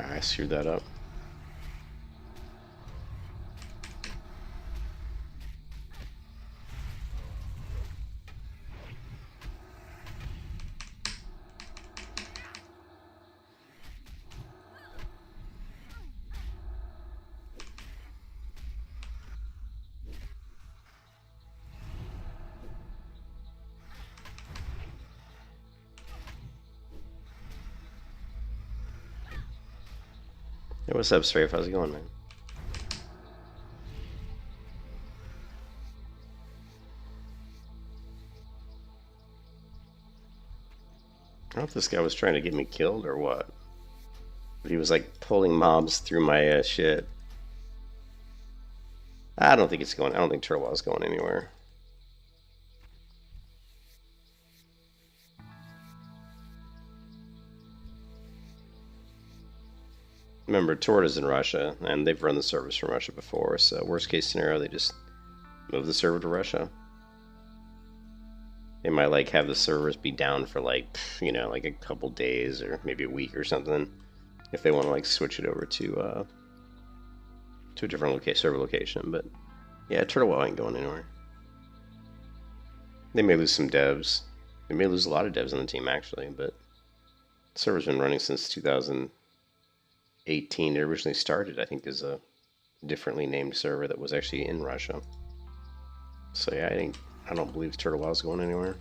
I screwed that up. Hey, what's up, Strafe? How's it going, man? I don't know if this guy was trying to get me killed or what. But he was like pulling mobs through my shit. I don't think it's going. I don't think Turtwell's going anywhere. Remember, Tort is in Russia, and they've run the servers from Russia before, so worst case scenario, they just move the server to Russia. They might like have the servers be down for like, you know, like a couple days or maybe a week or something, if they want to like switch it over to a different server location. But yeah, Turtlewell ain't going anywhere. They may lose some devs. They may lose a lot of devs on the team actually, but the server's been running since 2018. It originally started, I think, as a differently named server that was actually in Russia. So yeah, I don't believe Turtlewell's going anywhere.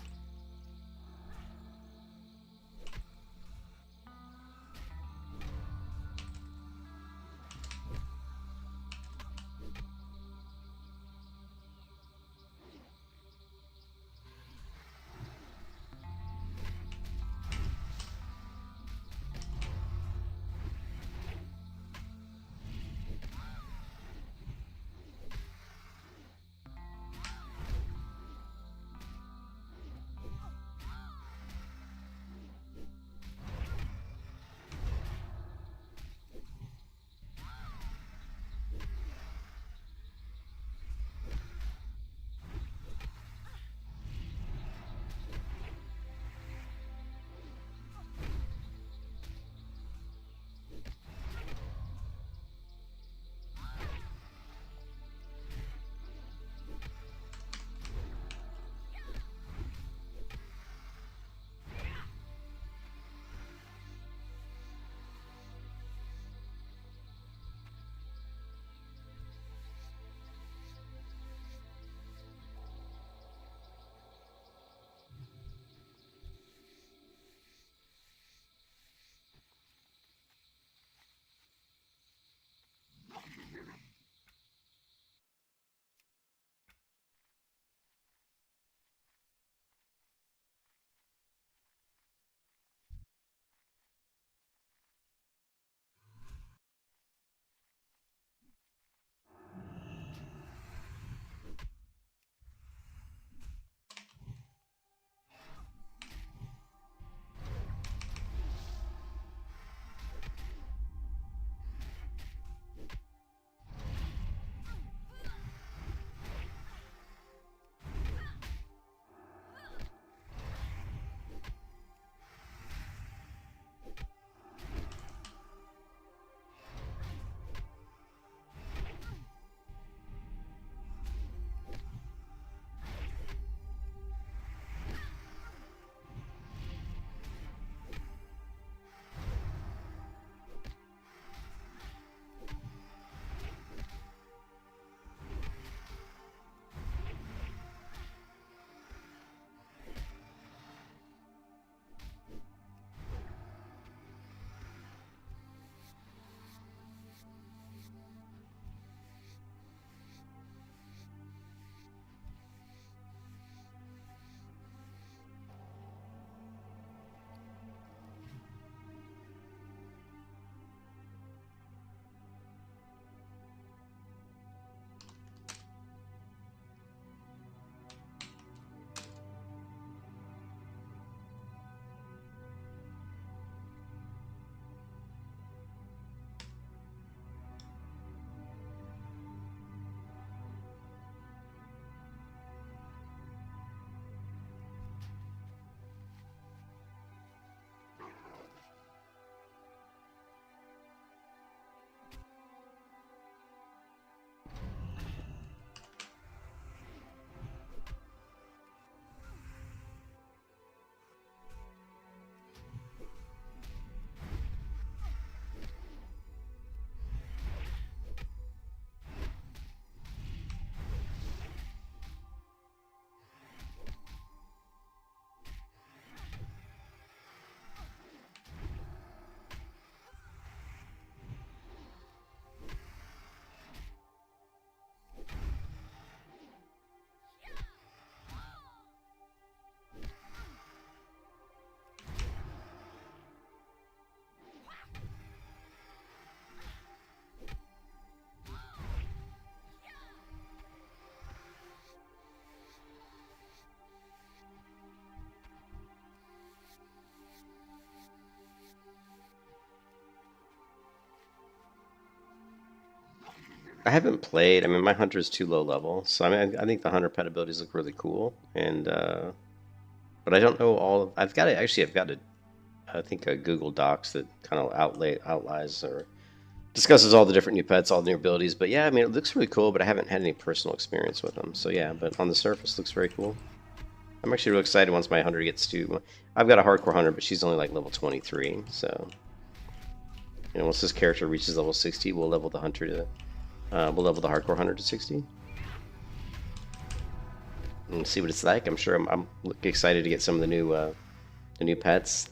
I haven't played. I mean, my hunter is too low level, so I mean, I think the hunter pet abilities look really cool, and but I don't know all. I've got it. Actually, I've got a. I think a Google Docs that kind of outlines or discusses all the different new pets, all the new abilities. But yeah, I mean, it looks really cool, but I haven't had any personal experience with them. So yeah, but on the surface, looks very cool. I'm actually really excited once my hunter gets to. I've got a hardcore hunter, but she's only like level 23. So you know, once this character reaches level 60, we'll level the hunter to. We'll level the hardcore hunter to 60. And see what it's like. I'm sure I'm excited to get some of the new pets.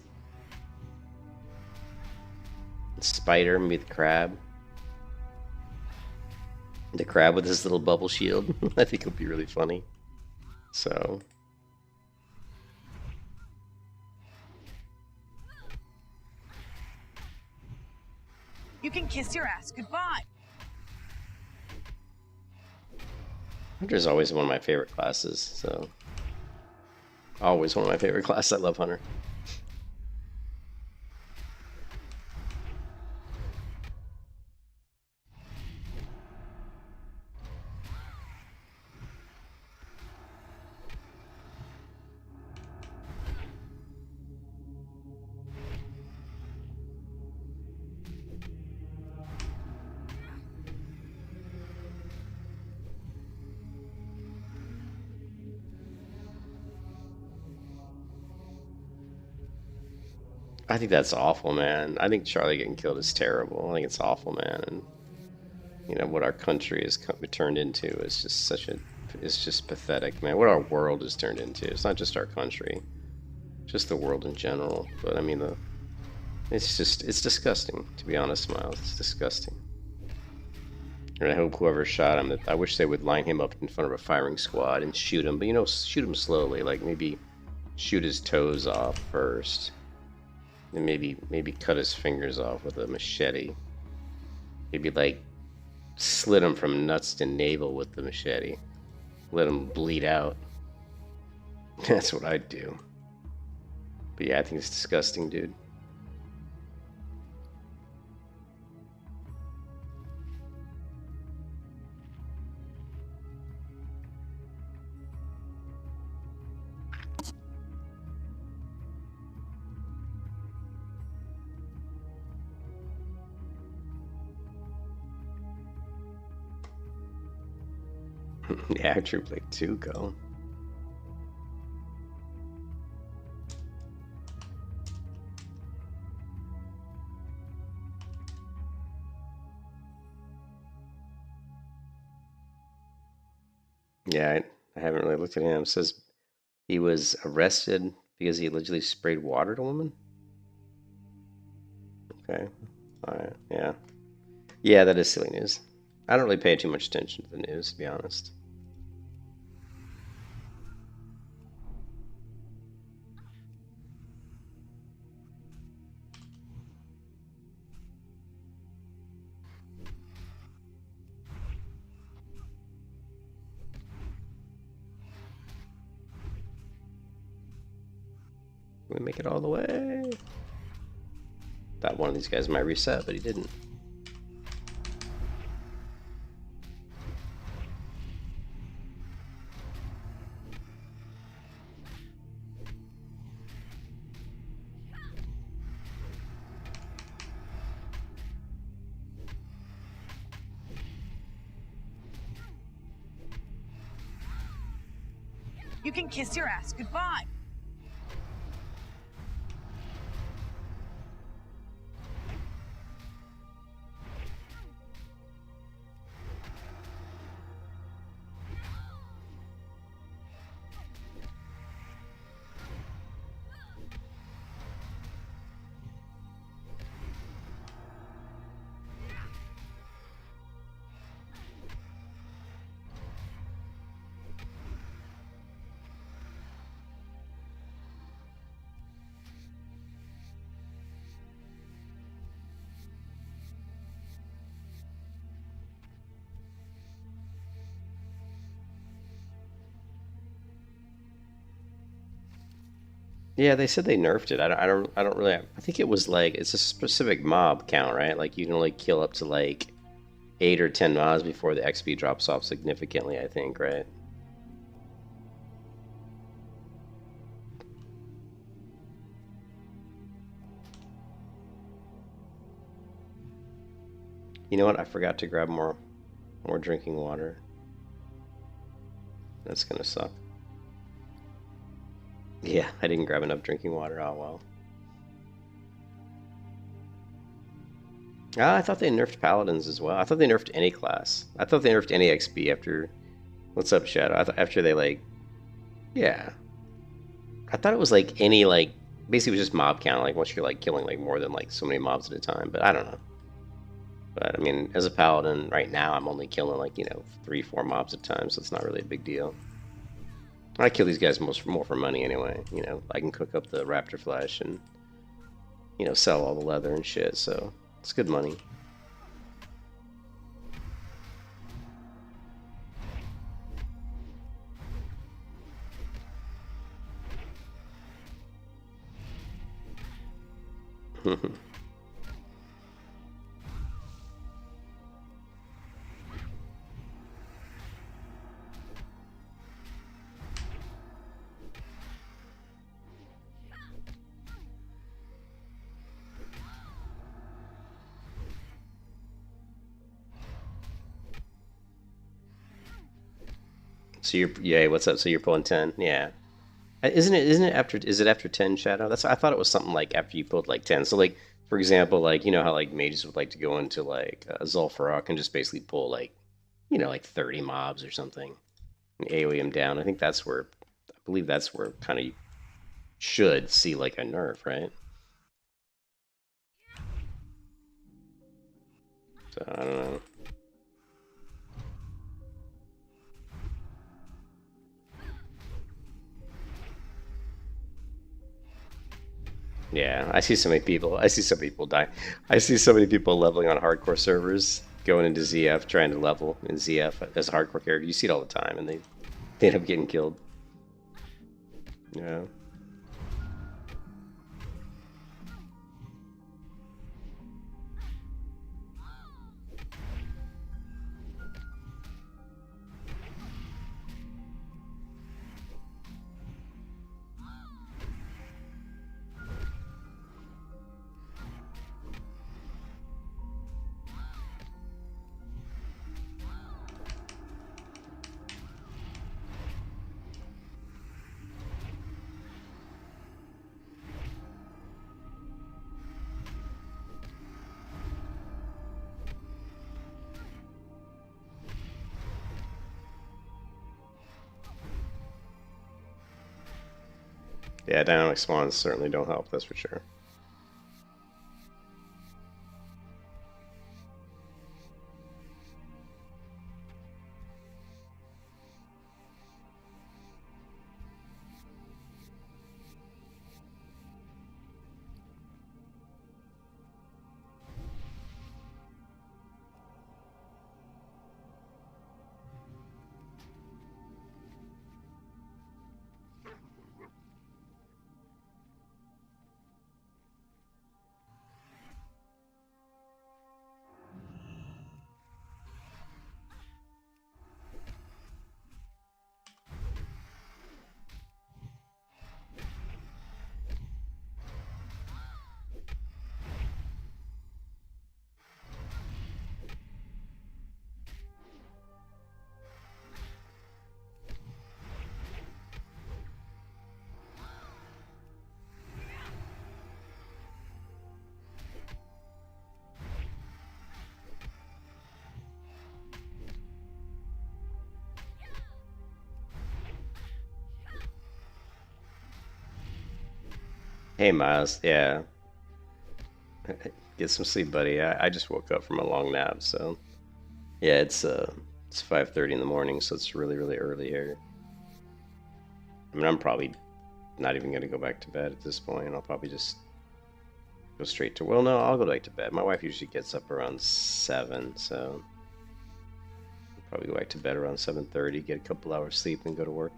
Spider, maybe the crab. The crab with his little bubble shield. I think it'll be really funny. So. You can kiss your ass goodbye. Hunter is always one of my favorite classes, so. Always one of my favorite classes. I love Hunter. I think that's awful, man. I think Charlie getting killed is terrible. I think it's awful, man. And you know what our country has turned into is just it's just pathetic, man. What our world has turned into. It's not just our country, just the world in general. But I mean, it's disgusting, to be honest, Miles. It's disgusting. And I hope whoever shot him, I wish they would line him up in front of a firing squad and shoot him. But you know, shoot him slowly, like maybe shoot his toes off first. And maybe cut his fingers off with a machete. Maybe like slit him from nuts to navel with the machete. Let him bleed out. That's what I'd do. But yeah, I think it's disgusting, dude. Yeah, Troop like 2 go. Yeah, I haven't really looked at him. It says he was arrested because he allegedly sprayed water at a woman. Okay. Alright, yeah. Yeah, that is silly news. I don't really pay too much attention to the news, to be honest. Can we make it all the way? Thought one of these guys might reset, but he didn't. You can kiss your ass goodbye. Yeah, they said they nerfed it. I don't really. I think it was like it's a specific mob count, right? Like you can only kill up to like 8 or 10 mobs before the XP drops off significantly, I think, right? You know what? I forgot to grab more drinking water. That's gonna suck. Yeah, I didn't grab enough drinking water. Oh well. Ah, I thought they nerfed paladins as well. I thought they nerfed any class. I thought they nerfed any XP after. What's up, Shadow? I thought after they like. Yeah. I thought it was like any like basically it was just mob count. Like once you're like killing like more than like so many mobs at a time. But I don't know. But I mean, as a paladin right now, I'm only killing like 3-4 mobs at a time, so it's not really a big deal. I kill these guys more for money anyway. I can cook up the raptor flesh and sell all the leather and shit. So it's good money. So yeah, what's up? So you're pulling 10, yeah. Isn't it after? Is it after 10 Shadow? I thought it was something like after you pulled like 10. So like for example, like how like mages would like to go into like Zul'Farrak and just basically pull like like 30 mobs or something and AoE them down. I believe that's where kind of you should see like a nerf, right? So I don't know. Yeah, I see so many people. I see so many people die. I see so many people leveling on hardcore servers, going into ZF, trying to level in ZF as a hardcore character. You see it all the time, and they end up getting killed. Yeah. Yeah, dynamic spawns certainly don't help, that's for sure. Hey Miles, yeah. Get some sleep, buddy. I just woke up from a long nap, so yeah, it's 5:30 in the morning, so it's really, really early here. I mean, I'm probably not even gonna go back to bed at this point. I'll probably just go straight to. Well, no, I'll go back to bed. My wife usually gets up around 7, so I'll probably go back to bed around 7:30, get a couple hours sleep, and go to work.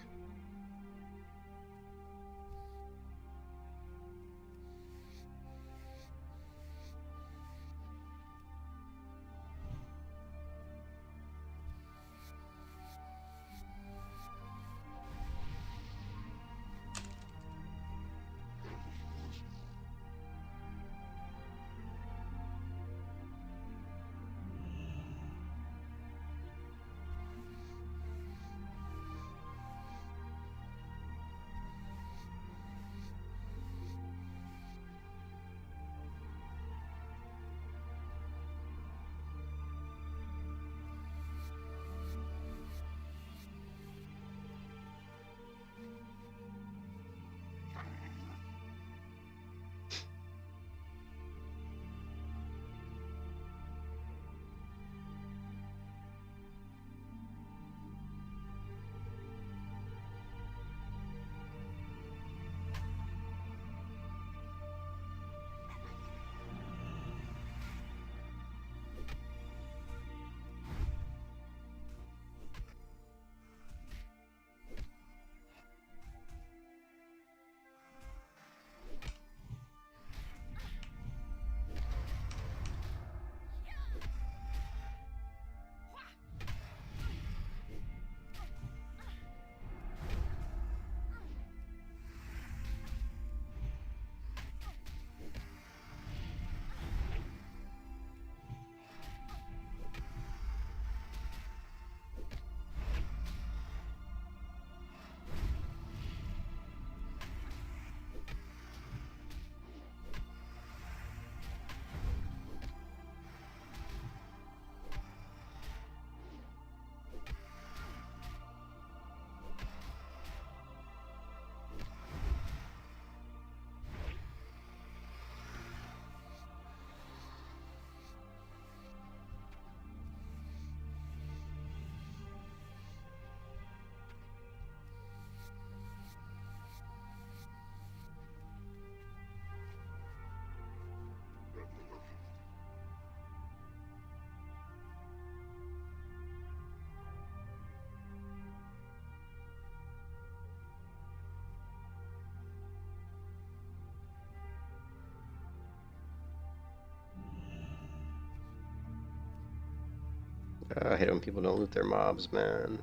I hate when people don't loot their mobs, man.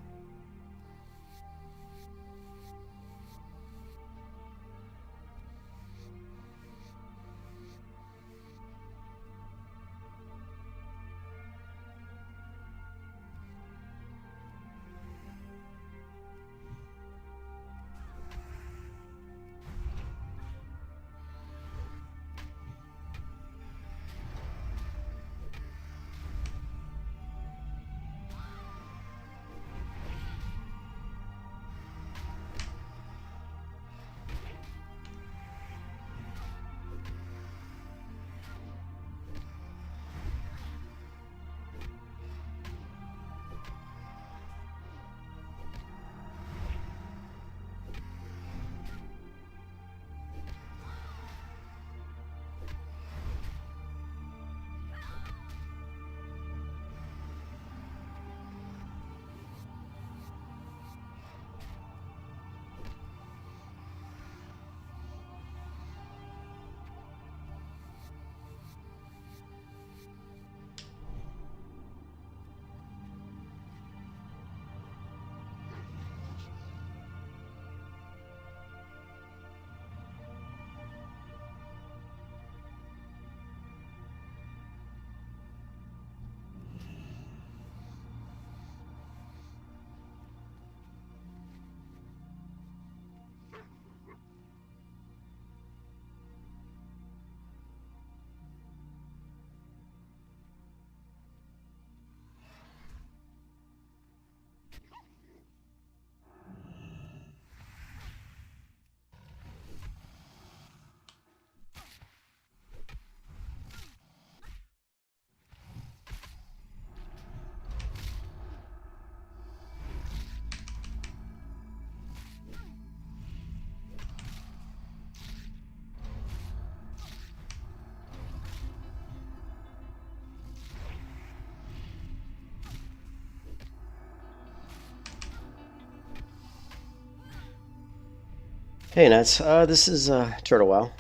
Hey Nets, this is Turtle Wow.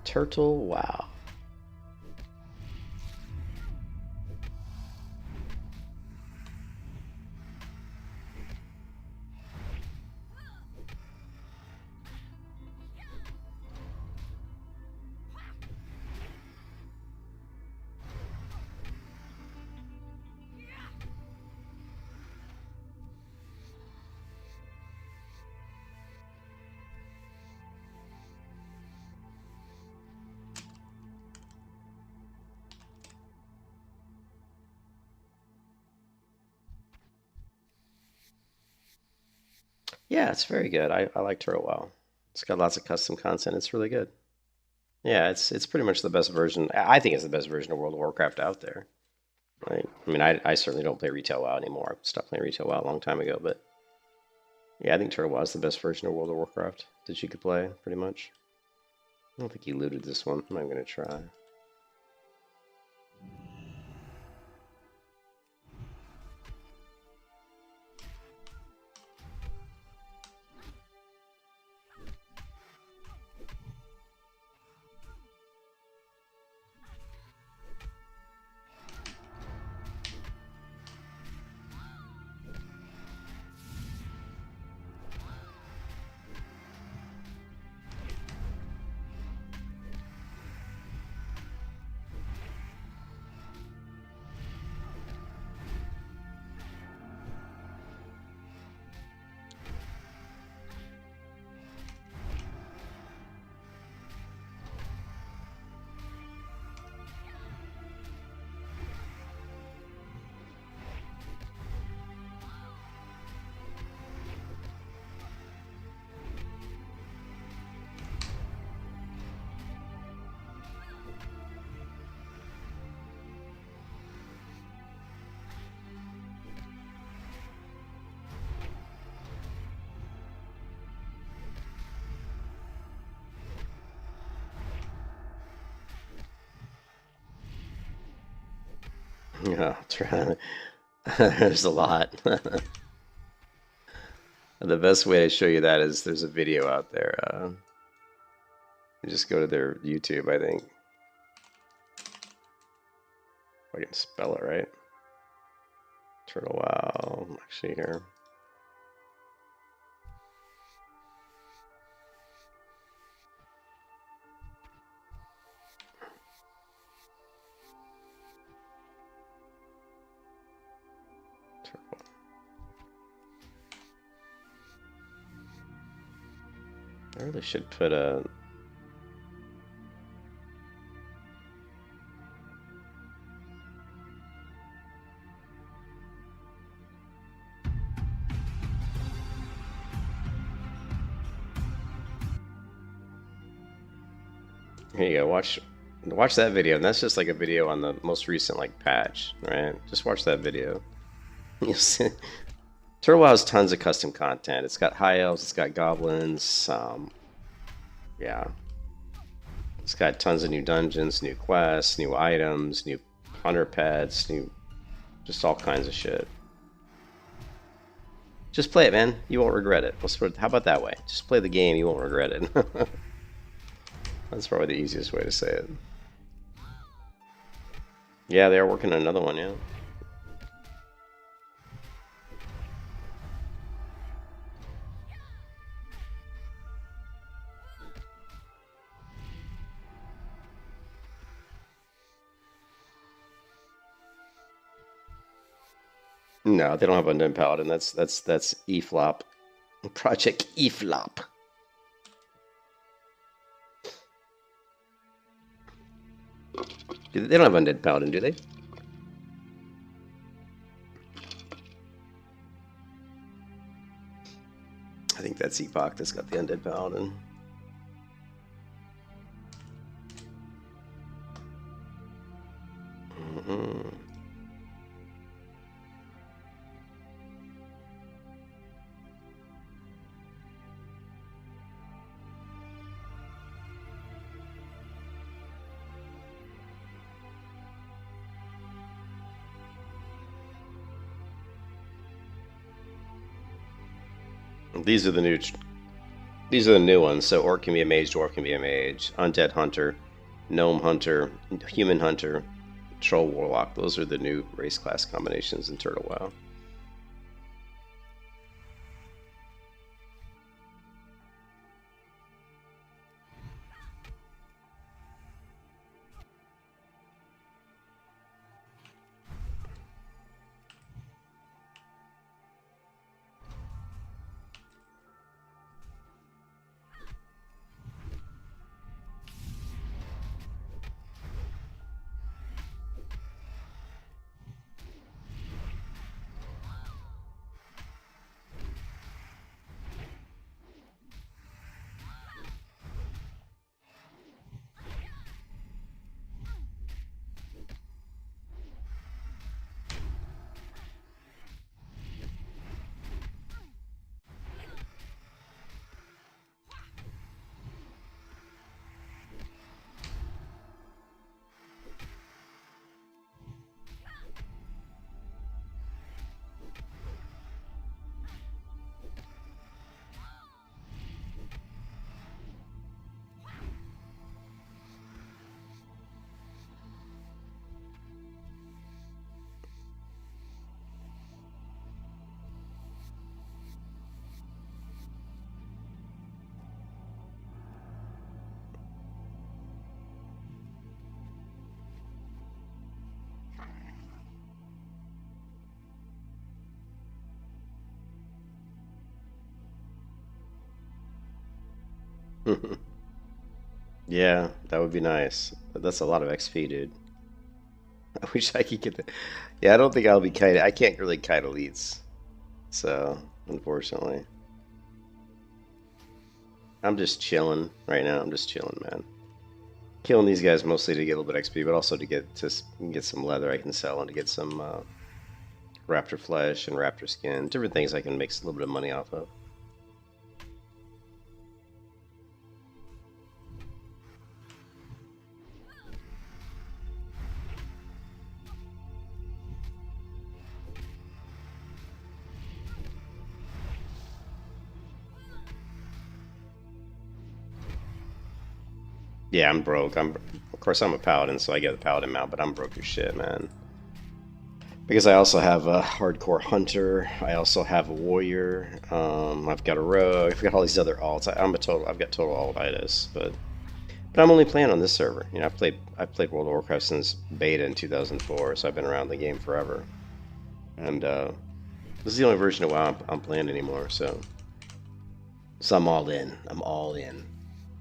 Turtle Wow. Yeah, it's very good. I like Turtle Wow. It's got lots of custom content. It's really good. Yeah, it's pretty much the best version. I think it's the best version of World of Warcraft out there. Right? I mean, I certainly don't play Retail WoW anymore. I stopped playing Retail WoW a long time ago, but yeah, I think Turtle WoW is the best version of World of Warcraft that you could play, pretty much. I don't think he looted this one. I'm not gonna try. Yeah, try. There's a lot. The best way to show you that is there's a video out there. You just go to their YouTube, I think. If I can spell it right. Turtle Wow. Actually, here. I really should put a... Here you go, watch that video, and that's just like a video on the most recent like patch, right? Just watch that video. You'll see. Turtle Wow has tons of custom content. It's got high elves, it's got goblins, yeah. It's got tons of new dungeons, new quests, new items, new hunter pets, new, just all kinds of shit. Just play it, man. You won't regret it. How about that way? Just play the game, you won't regret it. That's probably the easiest way to say it. Yeah, they are working on another one, yeah. No, they don't have Undead Paladin. That's EFLOP. Project EFLOP. They don't have Undead Paladin, do they? I think that's Epoch that's got the Undead Paladin. These are the new ones. So Orc can be a mage, Dwarf can be a mage, Undead Hunter, Gnome Hunter, Human Hunter, Troll Warlock. Those are the new race class combinations in Turtle WoW. Yeah, that would be nice. But that's a lot of XP, dude. I wish I could get the... Yeah, I don't think I'll be kite. I can't really kite elites. So, unfortunately. I'm just chilling right now. I'm just chilling, man. Killing these guys mostly to get a little bit of XP, but also to get some leather I can sell and to get some raptor flesh and raptor skin. Different things I can make a little bit of money off of. Yeah, I'm broke. Of course, I'm a paladin, so I get the paladin mount, but I'm broke as shit, man. Because I also have a hardcore hunter. I also have a warrior. I've got a rogue. I've got all these other alts. I've got total altitis, but I'm only playing on this server. You know, I've played World of Warcraft since beta in 2004, so I've been around the game forever. And this is the only version of WoW I'm playing anymore. So I'm all in. I'm all in.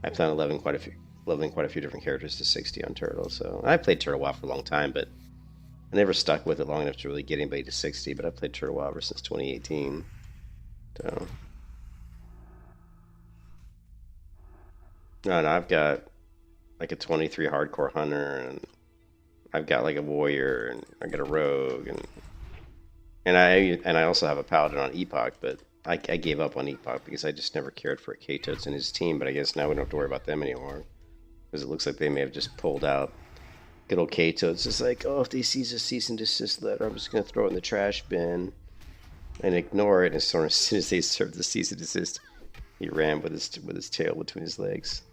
I plan on leveling quite a few different characters to 60 on Turtle. So I've played Turtle WoW for a long time, but I never stuck with it long enough to really get anybody to 60, but I've played Turtle WoW ever since 2018. So, no, I've got like a 23 hardcore hunter, and I've got like a warrior, and I got a rogue, and I also have a paladin on Epoch, but I gave up on Epoch because I just never cared for K-Toads and his team. But I guess now we don't have to worry about them anymore because it looks like they may have just pulled out. Good old K-Toad's just like, oh, if they see a cease and desist letter, I'm just going to throw it in the trash bin and ignore it. And as soon as they served the cease and desist, he ran with his tail between his legs.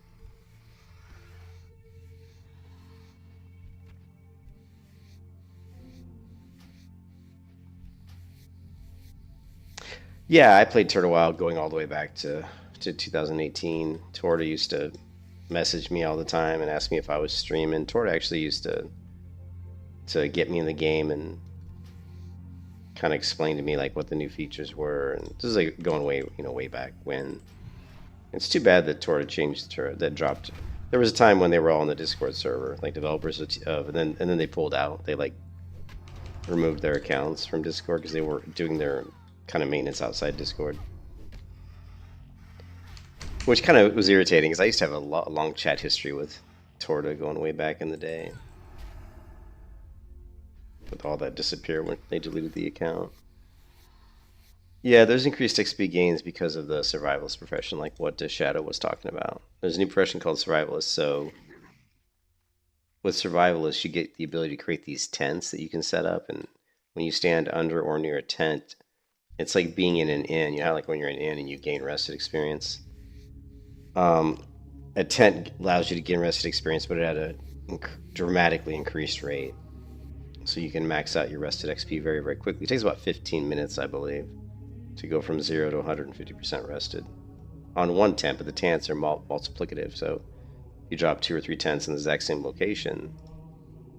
Yeah, I played Turtle WoW going all the way back to 2018. Torta used to message me all the time and ask me if I was streaming. Torta actually used to get me in the game and kind of explain to me like what the new features were. And this is like going way back when. It's too bad that Torta changed that dropped. There was a time when they were all on the Discord server, like developers and then they pulled out. They like removed their accounts from Discord because they were doing their kind of maintenance outside Discord. Which kind of was irritating because I used to have a long chat history with Torta going way back in the day. With all that disappear when they deleted the account. Yeah, there's increased XP gains because of the Survivalist profession, like what Shadow was talking about. There's a new profession called Survivalist, so with Survivalist you get the ability to create these tents that you can set up, and when you stand under or near a tent, it's like being in an inn. You know, like when you're in an inn and you gain rested experience. A tent allows you to gain rested experience, but at a dramatically increased rate. So you can max out your rested XP very, very quickly. It takes about 15 minutes, I believe, to go from 0 to 150% rested on one tent, but the tents are multiplicative. So if you drop 2 or 3 tents in the exact same location,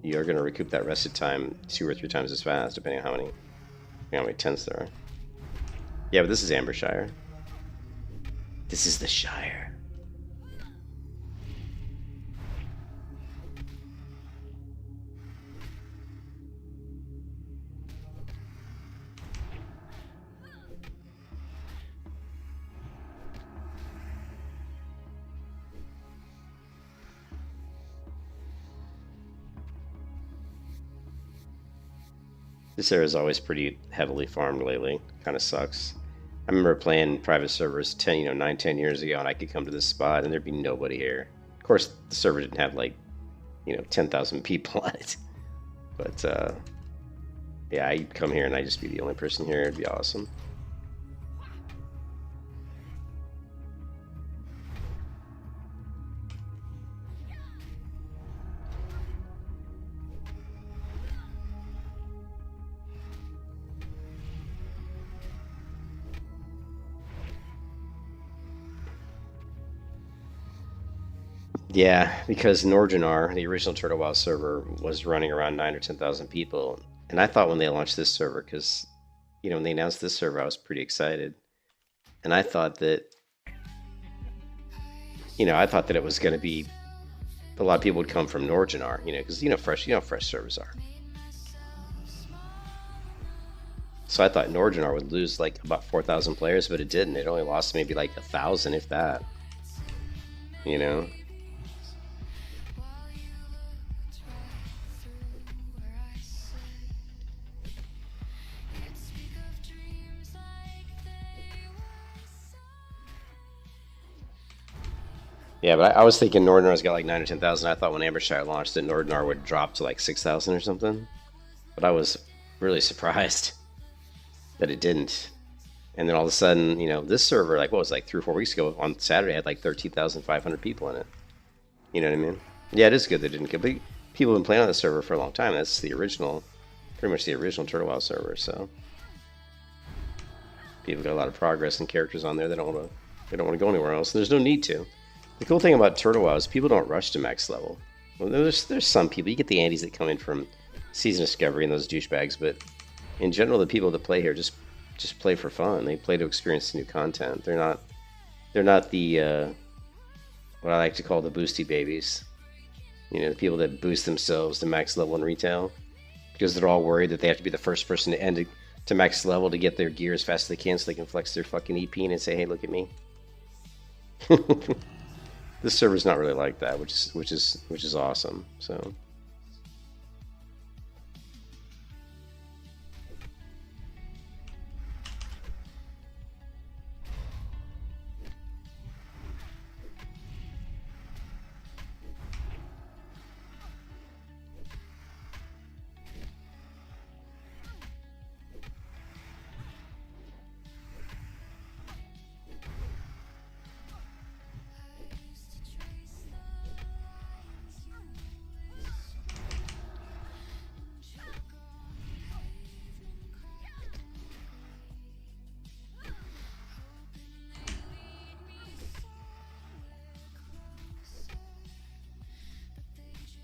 you're going to recoup that rested time 2 or 3 times as fast, depending on how many tents there are. Yeah, but this is AmberShire. This is the Shire. This area is always pretty heavily farmed lately. Kind of sucks. I remember playing private servers 9, 10 years ago, and I could come to this spot and there'd be nobody here. Of course, the server didn't have like, 10,000 people on it. But yeah, I'd come here and I'd just be the only person here. It'd be awesome. Yeah, because Nordinar, the original Turtle WoW server, was running around 9 or 10,000 people, and I thought when they launched this server, because when they announced this server, I was pretty excited, and I thought that it was going to be a lot of people would come from Nordinar, because fresh servers are. So I thought Nordinar would lose like about 4,000 players, but it didn't. It only lost maybe like 1,000, if that. Yeah, but I was thinking Nordenar's got like 9 or 10,000. I thought when AmberShire launched that Nordinar would drop to like 6,000 or something. But I was really surprised that it didn't. And then all of a sudden, this server, like, what was it, like 3 or 4 weeks ago on Saturday, had like 13,500 people in it. You know what I mean? Yeah, it is good that it didn't get. But people have been playing on the server for a long time. That's the original pretty much the original Turtle Wow server, so people got a lot of progress and characters on there. They don't want to go anywhere else. There's no need to. The cool thing about Turtle Wow is people don't rush to max level. Well, there's some people. You get the Andes that come in from Season Discovery and those douchebags, but in general, the people that play here just play for fun. They play to experience new content. They're not the what I like to call the boosty babies. You know, the people that boost themselves to max level in retail because they're all worried that they have to be the first person to end to max level to get their gear as fast as they can so they can flex their fucking EP and say, "Hey, look at me." This server's not really like that, which is awesome. So.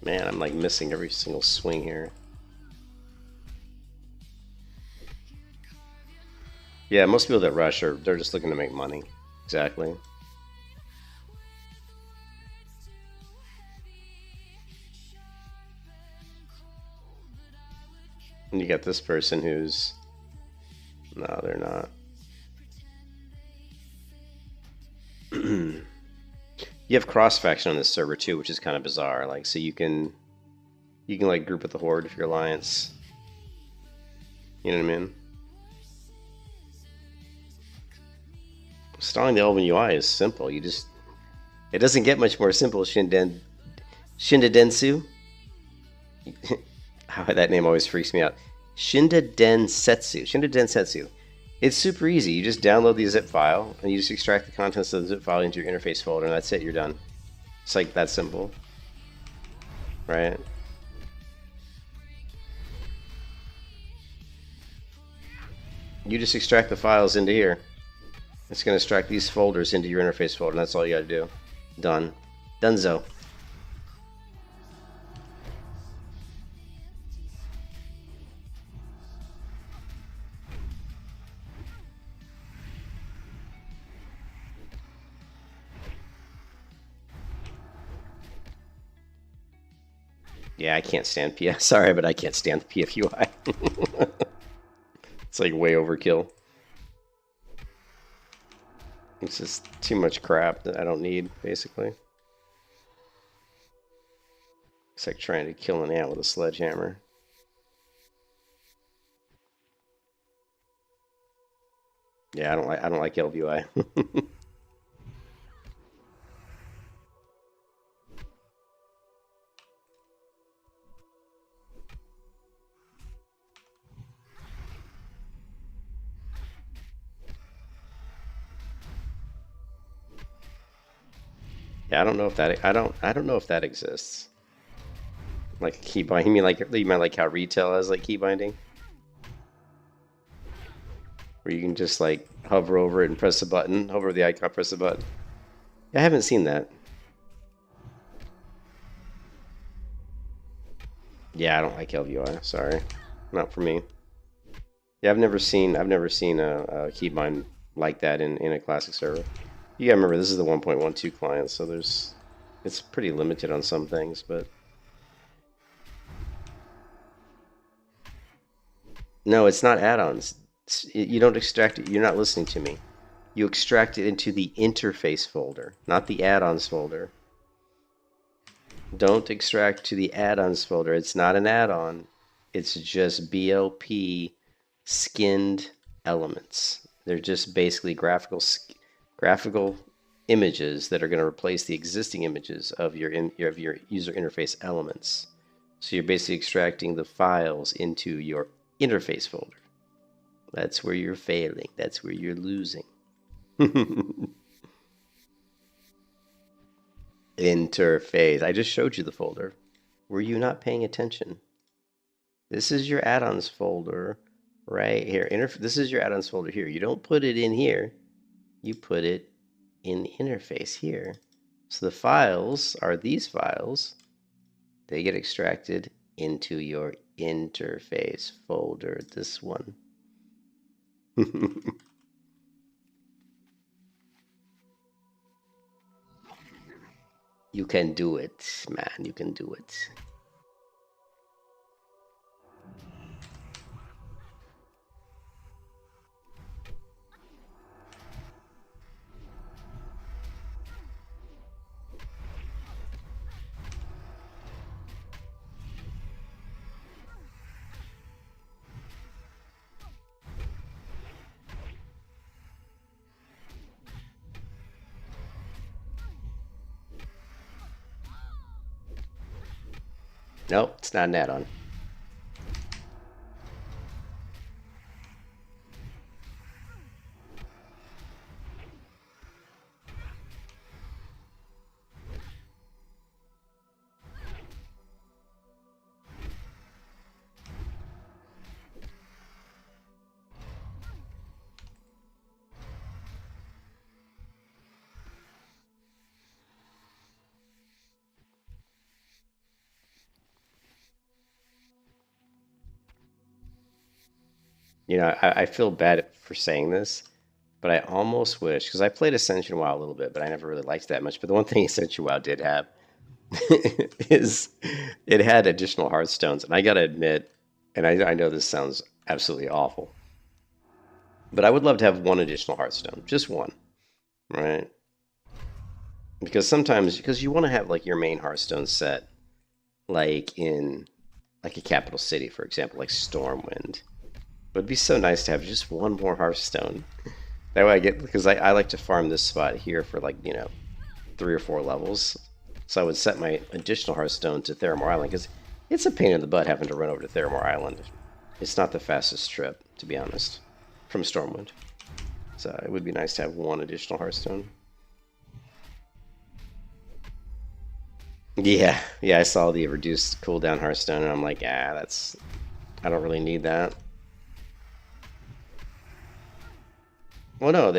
Man, I'm like missing every single swing here. Yeah, most people that rush they're just looking to make money. Exactly. And you got this person who's no, they're not. You have cross faction on this server too, which is kind of bizarre. Like, so you can like group with the Horde if you're Alliance. You know what I mean? Installing the Elven UI is simple. It doesn't get much more simple. Shindadensu. How that name always freaks me out. Shindadensetsu. It's super easy. You just download the zip file and you just extract the contents of the zip file into your interface folder, and that's it. You're done. It's like that simple, right? You just extract the files into here. It's going to extract these folders into your interface folder, and that's all you got to do. Done. Dunzo. Yeah, I can't stand PF. Sorry, but I can't stand the PFUI. It's like way overkill. It's just too much crap that I don't need, basically. It's like trying to kill an ant with a sledgehammer. Yeah, I don't like LVUI. Yeah, I don't know if that I don't know if that exists. Like key binding. You mean like how retail has like key binding? Where you can just like hover over it and press a button, hover over the icon, press a button. Yeah, I haven't seen that. Yeah, I don't like LVUI. Sorry, not for me. Yeah, I've never seen a keybind like that in a classic server. You gotta remember this is the 1.12 client, so it's pretty limited on some things, but no, it's not add-ons. You don't extract it. You're not listening to me. You extract it into the interface folder, not the add-ons folder. Don't extract to the add-ons folder. It's not an add-on. It's just BLP skinned elements. They're just basically graphical images that are going to replace the existing images of your user interface elements. So you're basically extracting the files into your interface folder. That's where you're failing. That's where you're losing. Interface. I just showed you the folder. Were you not paying attention? This is your add-ons folder right here. This is your add-ons folder here. You don't put it in here. You put it in the interface here. So the files are these files. They get extracted into your interface folder, this one. You can do it, man. You can do it. Nope, it's not an add-on. You know, I feel bad for saying this, but I almost wish, because I played Ascension WoW a little bit, but I never really liked that much. But the one thing Ascension WoW did have is it had additional Hearthstones. And I gotta admit, and I know this sounds absolutely awful, but I would love to have one additional Hearthstone, just one, right? Because sometimes, because you want to have like your main Hearthstone set, like in like a capital city, for example, like Stormwind. But it'd be so nice to have just one more Hearthstone. That way I get, because I like to farm this spot here for like, 3 or 4 levels. So I would set my additional Hearthstone to Theramore Island, because it's a pain in the butt having to run over to Theramore Island. It's not the fastest trip, to be honest, from Stormwind. So it would be nice to have one additional Hearthstone. Yeah, I saw the reduced cooldown Hearthstone, and I'm like, I don't really need that. Well, no,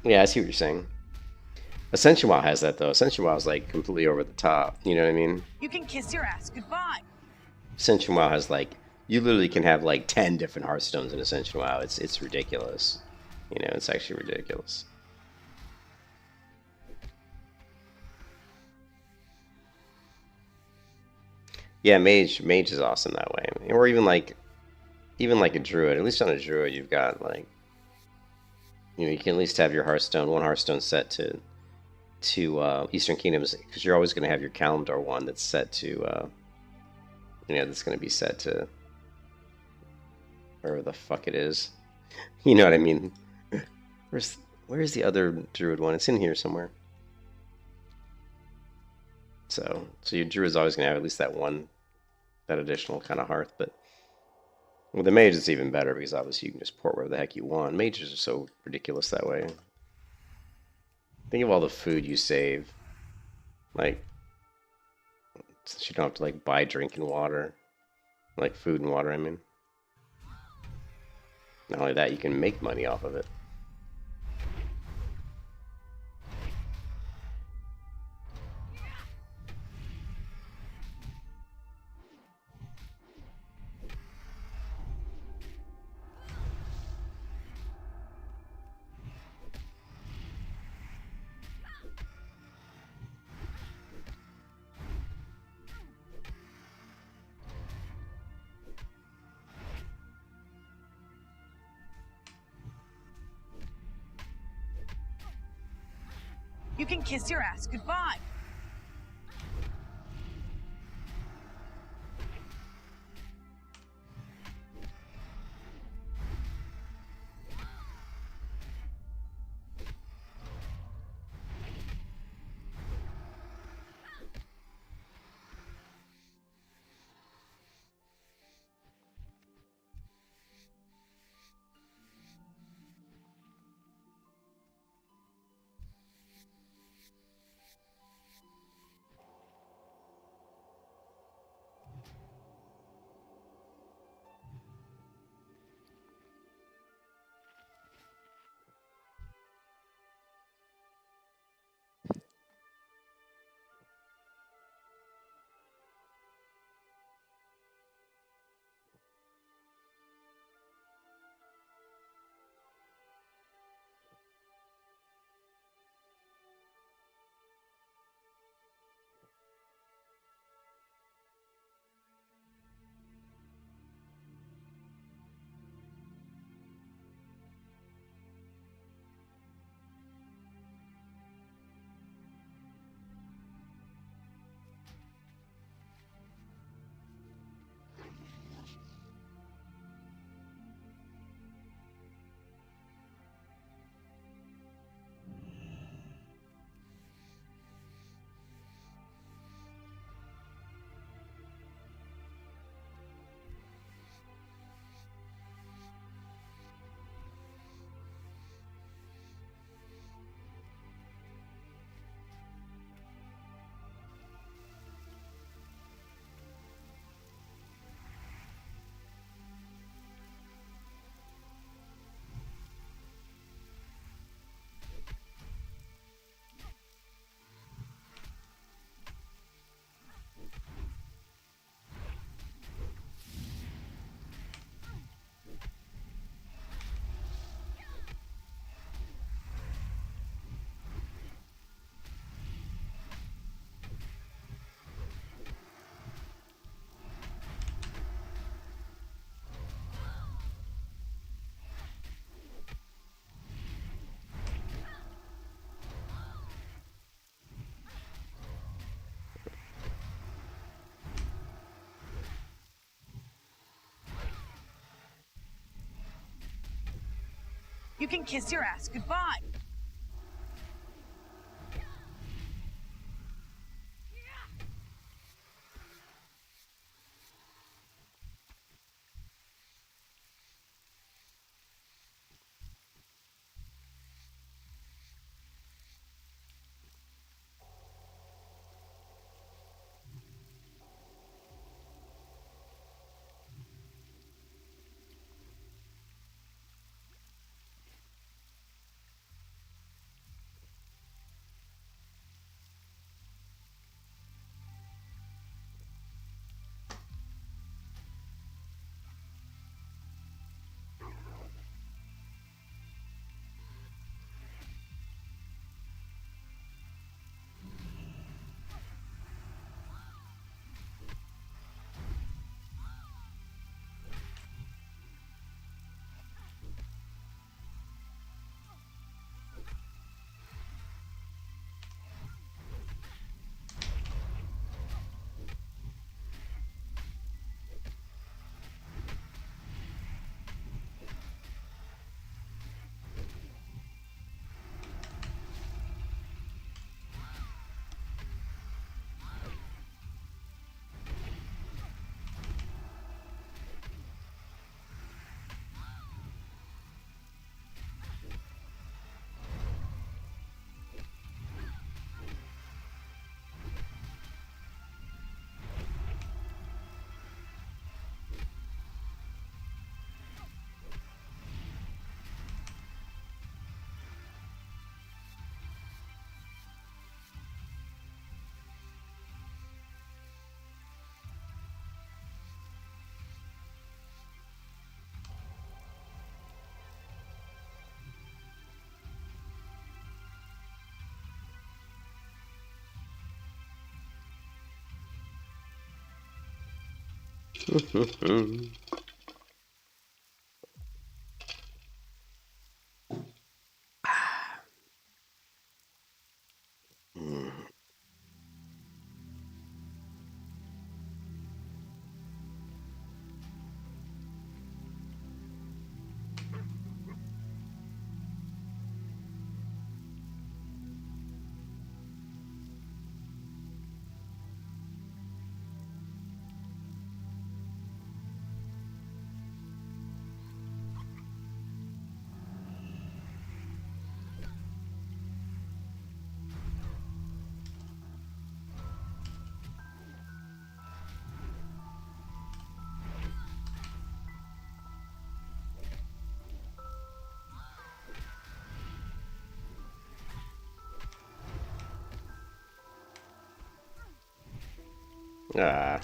yeah, I see what you're saying. Ascension WoW has that though. Ascension WoW is like completely over the top. You know what I mean? You can kiss your ass goodbye. Ascension WoW has like, you literally can have like 10 different Hearthstones in Ascension WoW. It's ridiculous. It's actually ridiculous. Yeah, mage is awesome that way. Or even like a druid. At least on a druid, you've got like, you can at least have your one Hearthstone set to Eastern Kingdoms, because you're always going to have your Kalimdor one that's set to, that's going to be set to wherever the fuck it is. You know what I mean? Where's the other druid one? It's in here somewhere. So your druid's always going to have at least that additional kind of hearth. But with the mage, it's even better, because obviously you can just port wherever the heck you want. Mages are so ridiculous that way. Think of all the food you save. Like, since you don't have to like buy drink and water. Like food and water, I mean. Not only that, you can make money off of it. You can kiss your ass goodbye. You can kiss your ass goodbye. Ah.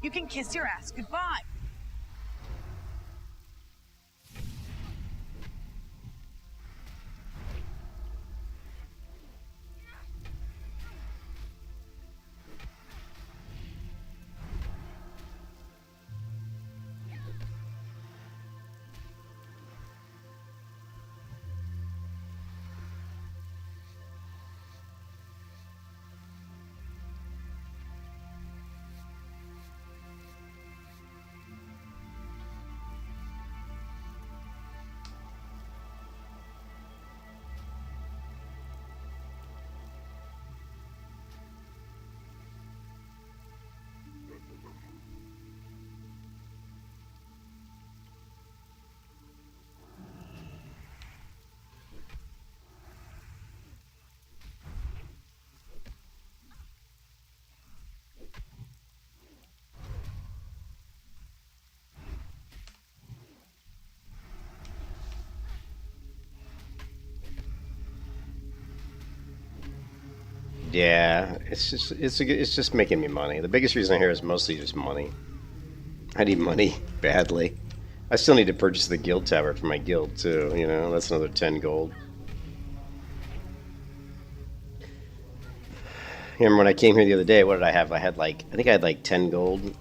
You can kiss your ass goodbye. Yeah, it's just making me money. The biggest reason I here is mostly just money. I need money badly. I still need to purchase the guild tower for my guild too. You know, that's another 10 gold. Remember when I came here the other day? What did I have? I think I had like 10 gold.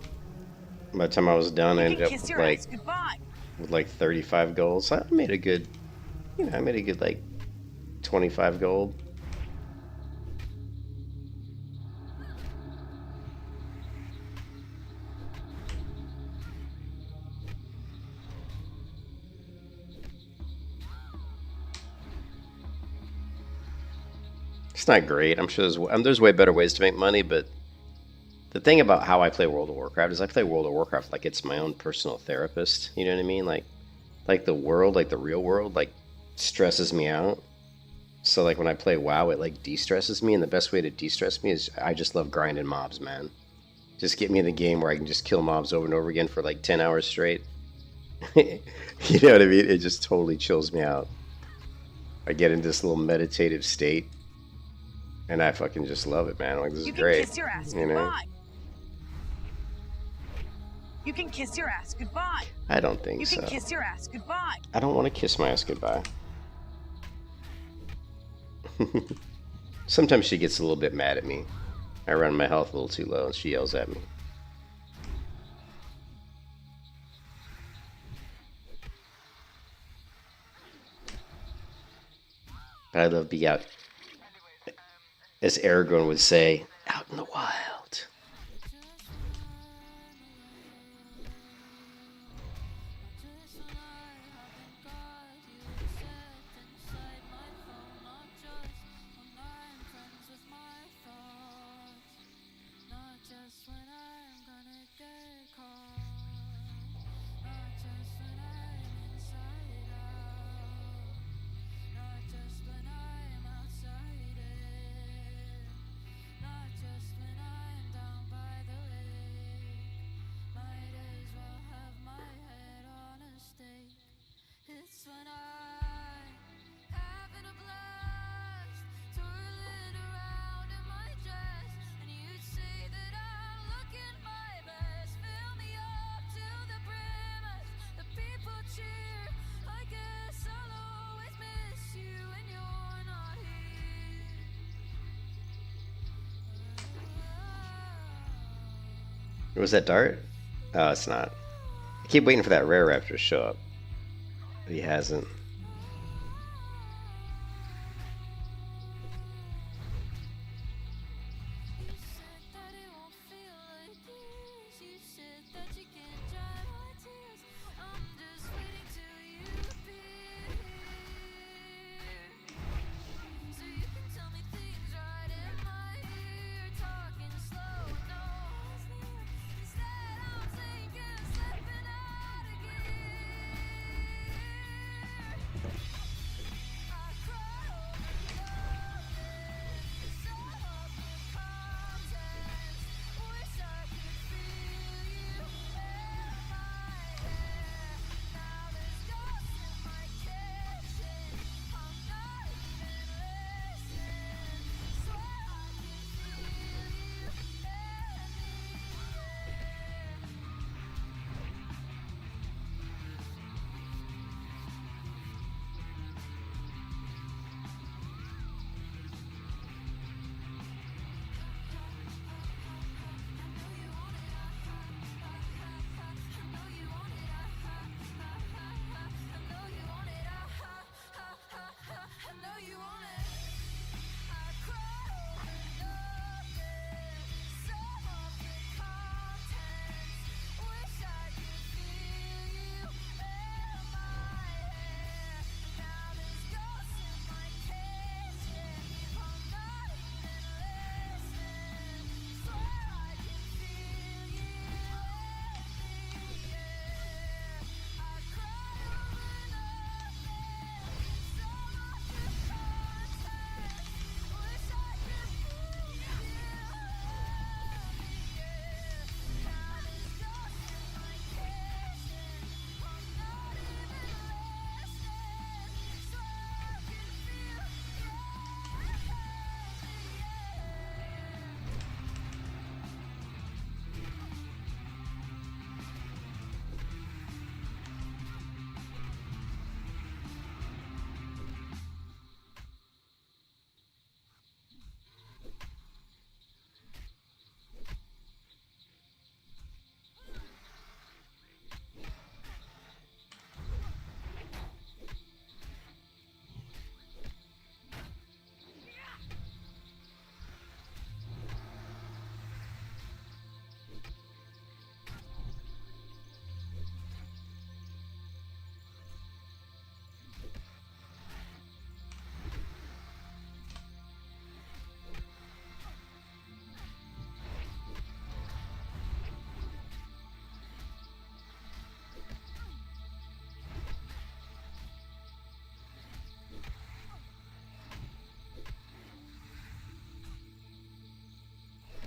By the time I was done, I ended up with like 35 gold. So I made a good, I made a good like 25 gold. It's not great. I'm sure there's way better ways to make money, but the thing about how I play World of Warcraft is I play World of Warcraft like it's my own personal therapist. You know what I mean? Like the world, like the real world, like stresses me out. So like when I play WoW, it like de-stresses me, and the best way to de-stress me is I just love grinding mobs, man. Just get me in the game where I can just kill mobs over and over again for like 10 hours straight. You know what I mean? It just totally chills me out. I get into this little meditative state, and I fucking just love it, man. Like, this is great. Kiss your ass goodbye. You can kiss your ass goodbye. I don't think so. You can kiss your ass goodbye. I don't want to kiss my ass goodbye. Sometimes she gets a little bit mad at me. I run my health a little too low, and she yells at me. But I love being out, as Aragorn would say, out in the wild. Was that dart? Oh, it's not. I keep waiting for that rare raptor to show up. But he hasn't.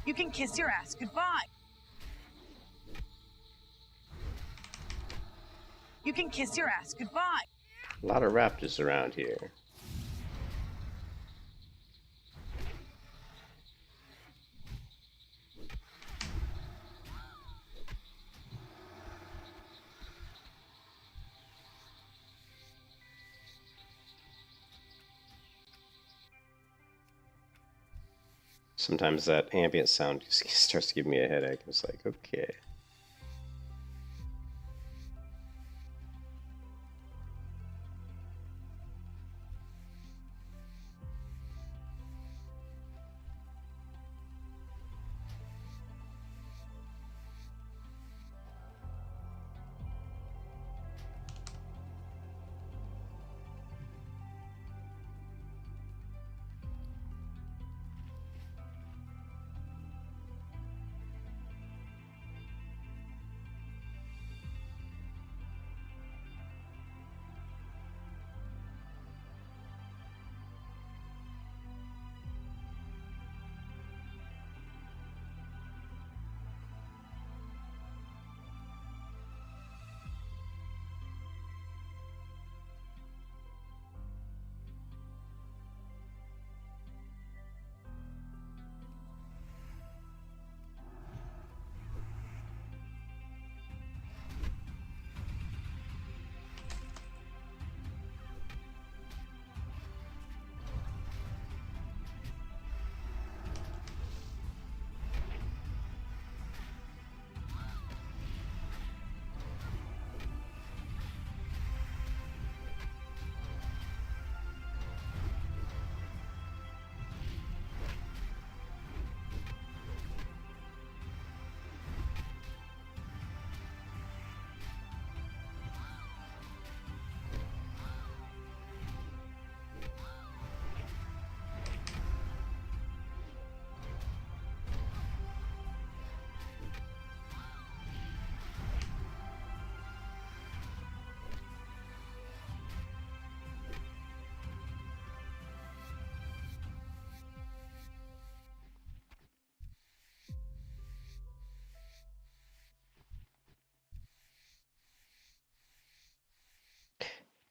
You can kiss your ass goodbye. You can kiss your ass goodbye. A lot of raptors around here. Sometimes that ambient sound just starts to give me a headache. It's like, okay.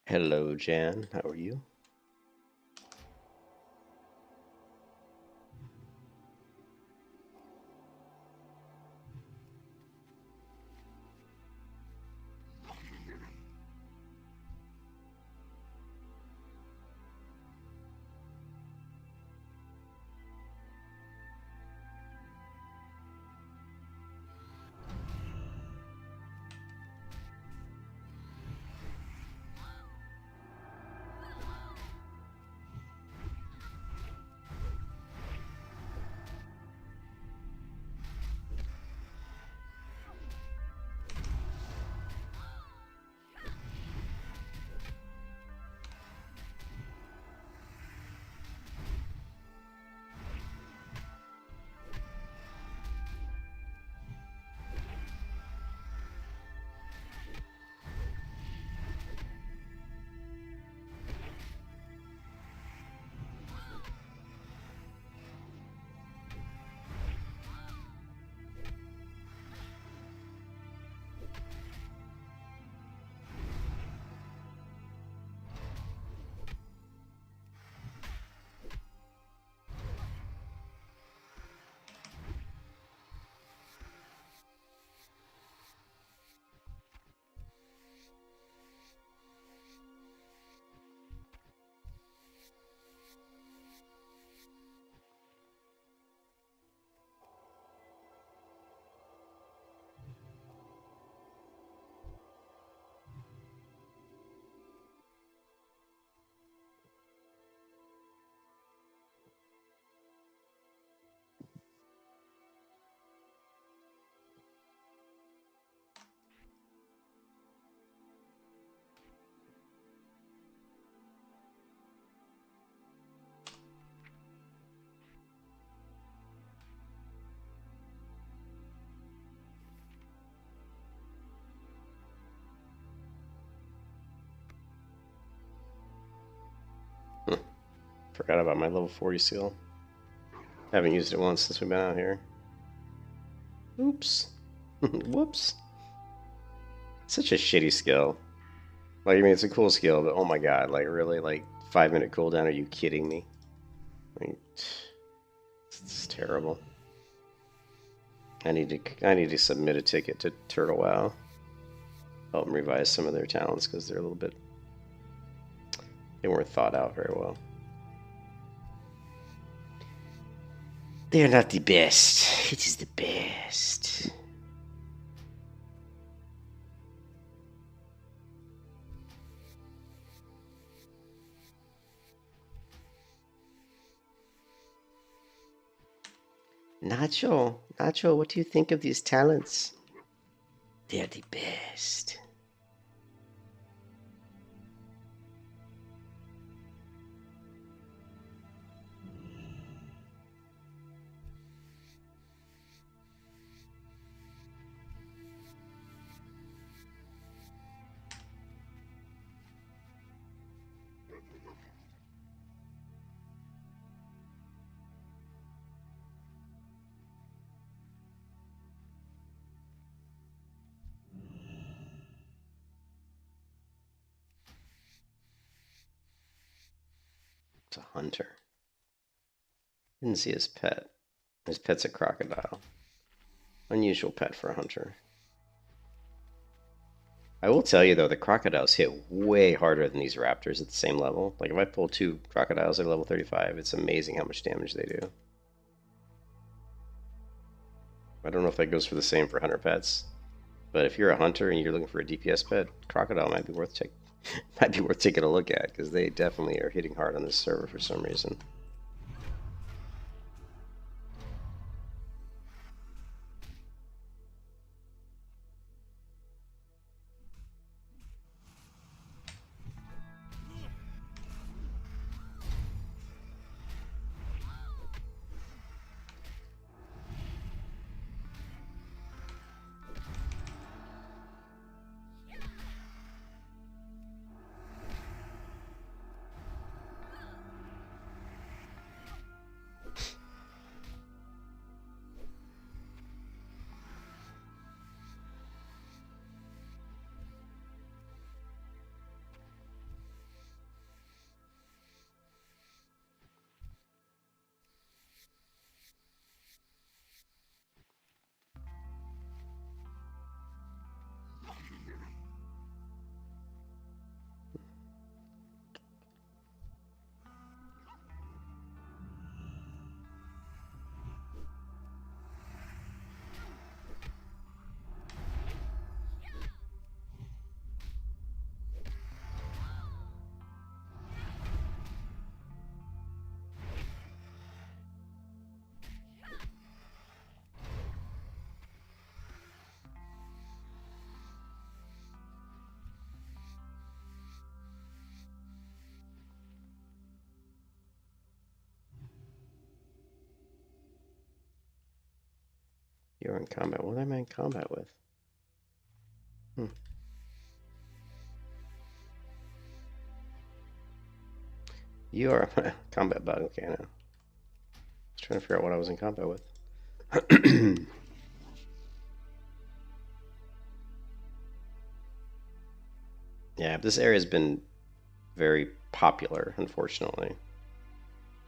Hello, Jan. How are you? Forgot about my level 40 seal. Haven't used it once since we've been out here. Oops. Whoops. Such a shitty skill. Like, I mean, it's a cool skill, but oh my god, like, really? Like, 5-minute cooldown? Are you kidding me? Like, it's terrible. I need to submit a ticket to Turtle WoW. Help them revise some of their talents, because they're a little bit... They weren't thought out very well. They're not the best. It is the best. Nacho, what do you think of these talents? They're the best. It's a hunter. Didn't see his pet. His pet's a crocodile. Unusual pet for a hunter. I will tell you though, the crocodiles hit way harder than these raptors at the same level. Like if I pull 2 crocodiles at level 35, it's amazing how much damage they do. I don't know if that goes for the same for hunter pets, but if you're a hunter and you're looking for a DPS pet, crocodile might be worth taking a look at, because they definitely are hitting hard on this server for some reason. You're in combat. What am I in combat with? You are a combat bug. Okay, now. I was trying to figure out what I was in combat with. Yeah, this area has been very popular, unfortunately.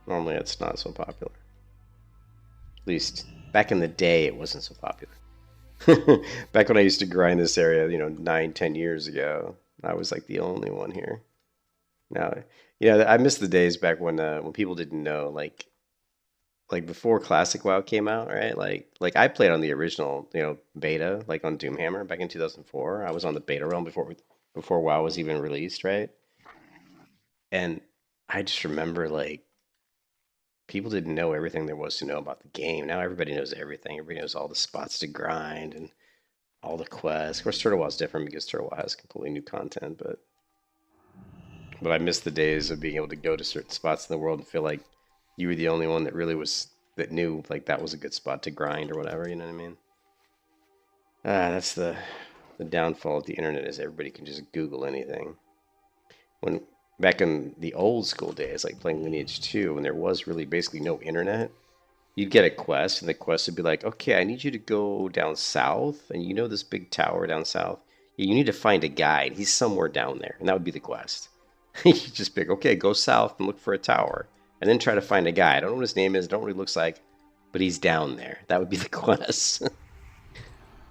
Normally it's not so popular. At least back in the day it wasn't so popular. Back when I used to grind this area, 9-10 years ago, I was like the only one here. Now, I miss the days back when people didn't know, like before Classic WoW came out, right? Like I played on the original, beta, like on Doomhammer back in 2004. I was on the beta realm before WoW was even released, right? And I just remember like people didn't know everything there was to know about the game. Now everybody knows everything. Everybody knows all the spots to grind and all the quests. Of course, Turtle WoW is different because Turtle WoW has completely new content, but I miss the days of being able to go to certain spots in the world and feel like you were the only one that knew like that was a good spot to grind or whatever. You know what I mean? That's the downfall of the internet, is everybody can just Google anything. When back in the old school days, like playing Lineage 2, when there was really basically no internet, you'd get a quest, and the quest would be like, okay, I need you to go down south, and you know this big tower down south. You need to find a guide. He's somewhere down there, and that would be the quest. You just pick, okay, go south and look for a tower, and then try to find a guy. I don't know what his name is, don't know what he looks like, but he's down there. That would be the quest.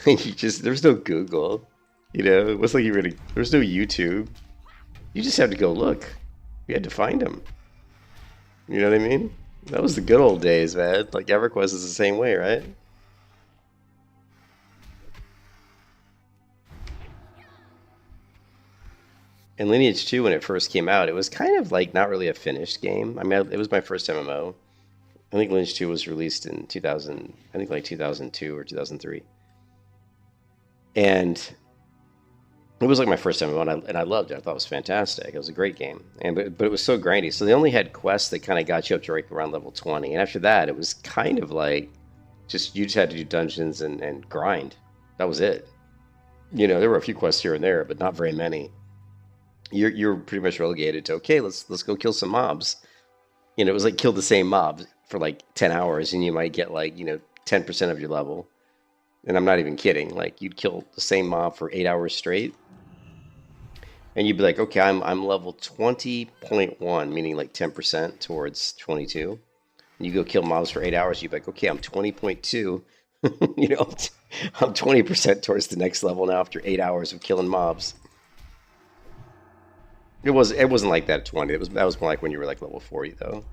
There's no Google, it was like there's no YouTube. You just have to go look. You had to find him. You know what I mean? That was the good old days, man. Like EverQuest is the same way, right? And Lineage 2, when it first came out, it was kind of like not really a finished game. I mean, it was my first MMO. I think Lineage 2 was released in 2000, I think like 2002 or 2003. And it was like my first MMO, and I loved it. I thought it was fantastic. It was a great game, but it was so grindy. So they only had quests that kind of got you up to right around level 20, and after that, it was kind of like you just had to do dungeons and grind. That was it. There were a few quests here and there, but not very many. You're pretty much relegated to, okay, let's go kill some mobs. It was like kill the same mob for like 10 hours, and you might get like 10% of your level. And I'm not even kidding. Like you'd kill the same mob for 8 hours straight. And you'd be like, okay, I'm level 20.1, meaning like 10% towards 22. And you go kill mobs for 8 hours, you'd be like, okay, I'm 20.2. I'm 20% towards the next level now after 8 hours of killing mobs. It wasn't like that at 20. That was more like when you were like level 40 though.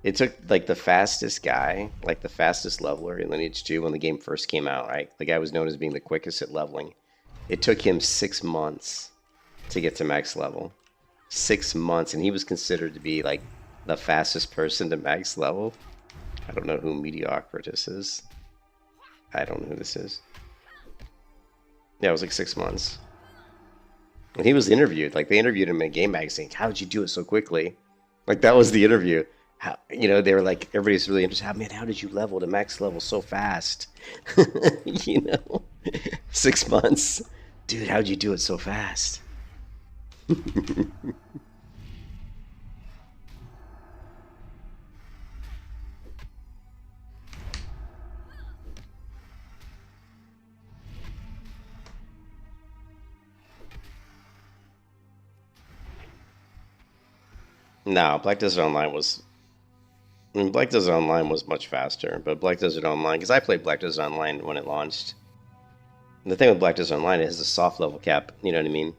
It took like the fastest guy, like the fastest leveler in Lineage 2 when the game first came out, right? The guy was known as being the quickest at leveling. It took him 6 months to get to max level. 6 months, and he was considered to be like the fastest person to max level. I don't know who Mediocritus is. I don't know who this is. Yeah, it was like 6 months. And he was interviewed. Like they interviewed him in a game magazine. How did you do it so quickly? Like that was the interview. How, they were like, everybody's really interested. Man, how did you level to max level so fast? 6 months. Dude, how'd you do it so fast? No, Black Desert Online was... Black Desert Online was much faster, but Black Desert Online... Because I played Black Desert Online when it launched. And the thing with Black Desert Online is a soft level cap, you know what I mean?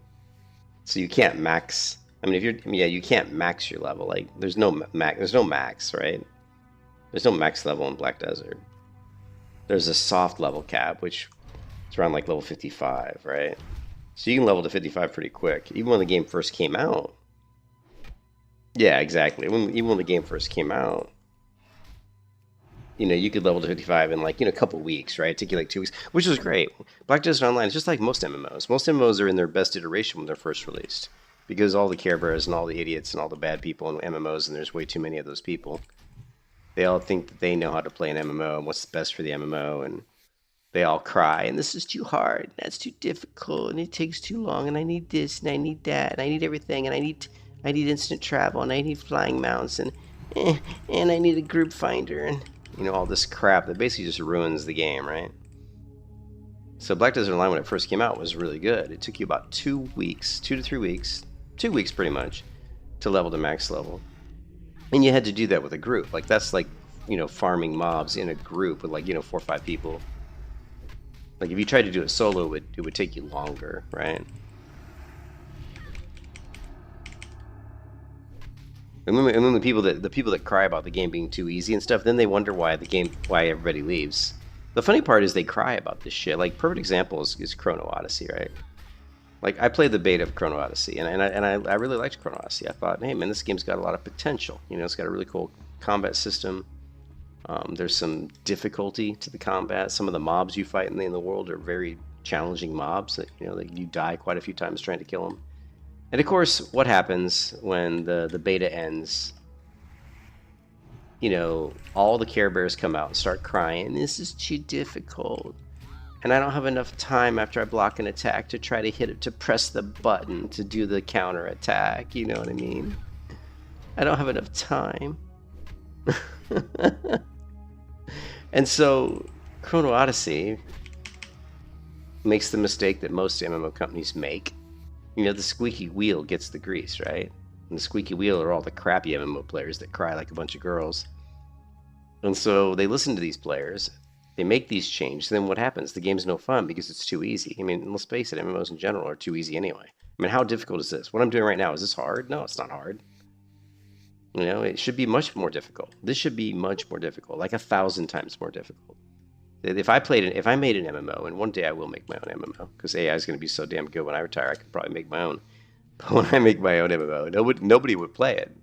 So you can't max... you can't max your level. Like, there's no max, right? There's no max level in Black Desert. There's a soft level cap, which is around like level 55, right? So you can level to 55 pretty quick. Even when the game first came out... Yeah, exactly. Even when the game first came out, you could level to 55 in like, a couple weeks, right? It took you like 2 weeks, which was great. Black Desert Online is just like most MMOs. Most MMOs are in their best iteration when they're first released because all the Care Bears and all the idiots and all the bad people in MMOs, and there's way too many of those people. They all think that they know how to play an MMO and what's best for the MMO, and they all cry, and this is too hard, that's too difficult, and it takes too long, and I need this, and I need that, and I need everything, and I need instant travel, and I need flying mounts, and I need a group finder, and all this crap that basically just ruins the game, right? So Black Desert Online, when it first came out, was really good. It took you about 2 weeks, 2 to 3 weeks, 2 weeks pretty much, to level to max level. And you had to do that with a group. Like, that's like, farming mobs in a group with like, 4 or 5 people. Like, if you tried to do it solo, it would take you longer, right? And then the people that cry about the game being too easy and stuff, then they wonder why everybody leaves. The funny part is they cry about this shit. Like, perfect example is Chrono Odyssey, right? Like, I played the beta of Chrono Odyssey, and I really liked Chrono Odyssey. I thought, hey man, this game's got a lot of potential. It's got a really cool combat system. There's some difficulty to the combat. Some of the mobs you fight in the world are very challenging mobs that that you die quite a few times trying to kill them. And of course, what happens when the beta ends? All the Care Bears come out and start crying, this is too difficult. And I don't have enough time after I block an attack to try to hit it, to press the button to do the counter attack, you know what I mean? I don't have enough time. And so Chrono Odyssey makes the mistake that most MMO companies make. You know, the squeaky wheel gets the grease, right? And the squeaky wheel are all the crappy MMO players that cry like a bunch of girls. And so they listen to these players, they make these changes, then what happens? The game's no fun because it's too easy. I mean, let's face it, MMOs in general are too easy anyway. I mean, how difficult is this? What I'm doing right now, is this hard? No, it's not hard. You know, it should be much more difficult. This should be much more difficult, like 1,000 times more difficult. If I made an MMO, and one day I will make my own MMO, because AI is going to be so damn good when I retire, I could probably make my own. But when I make my own MMO, nobody would play it.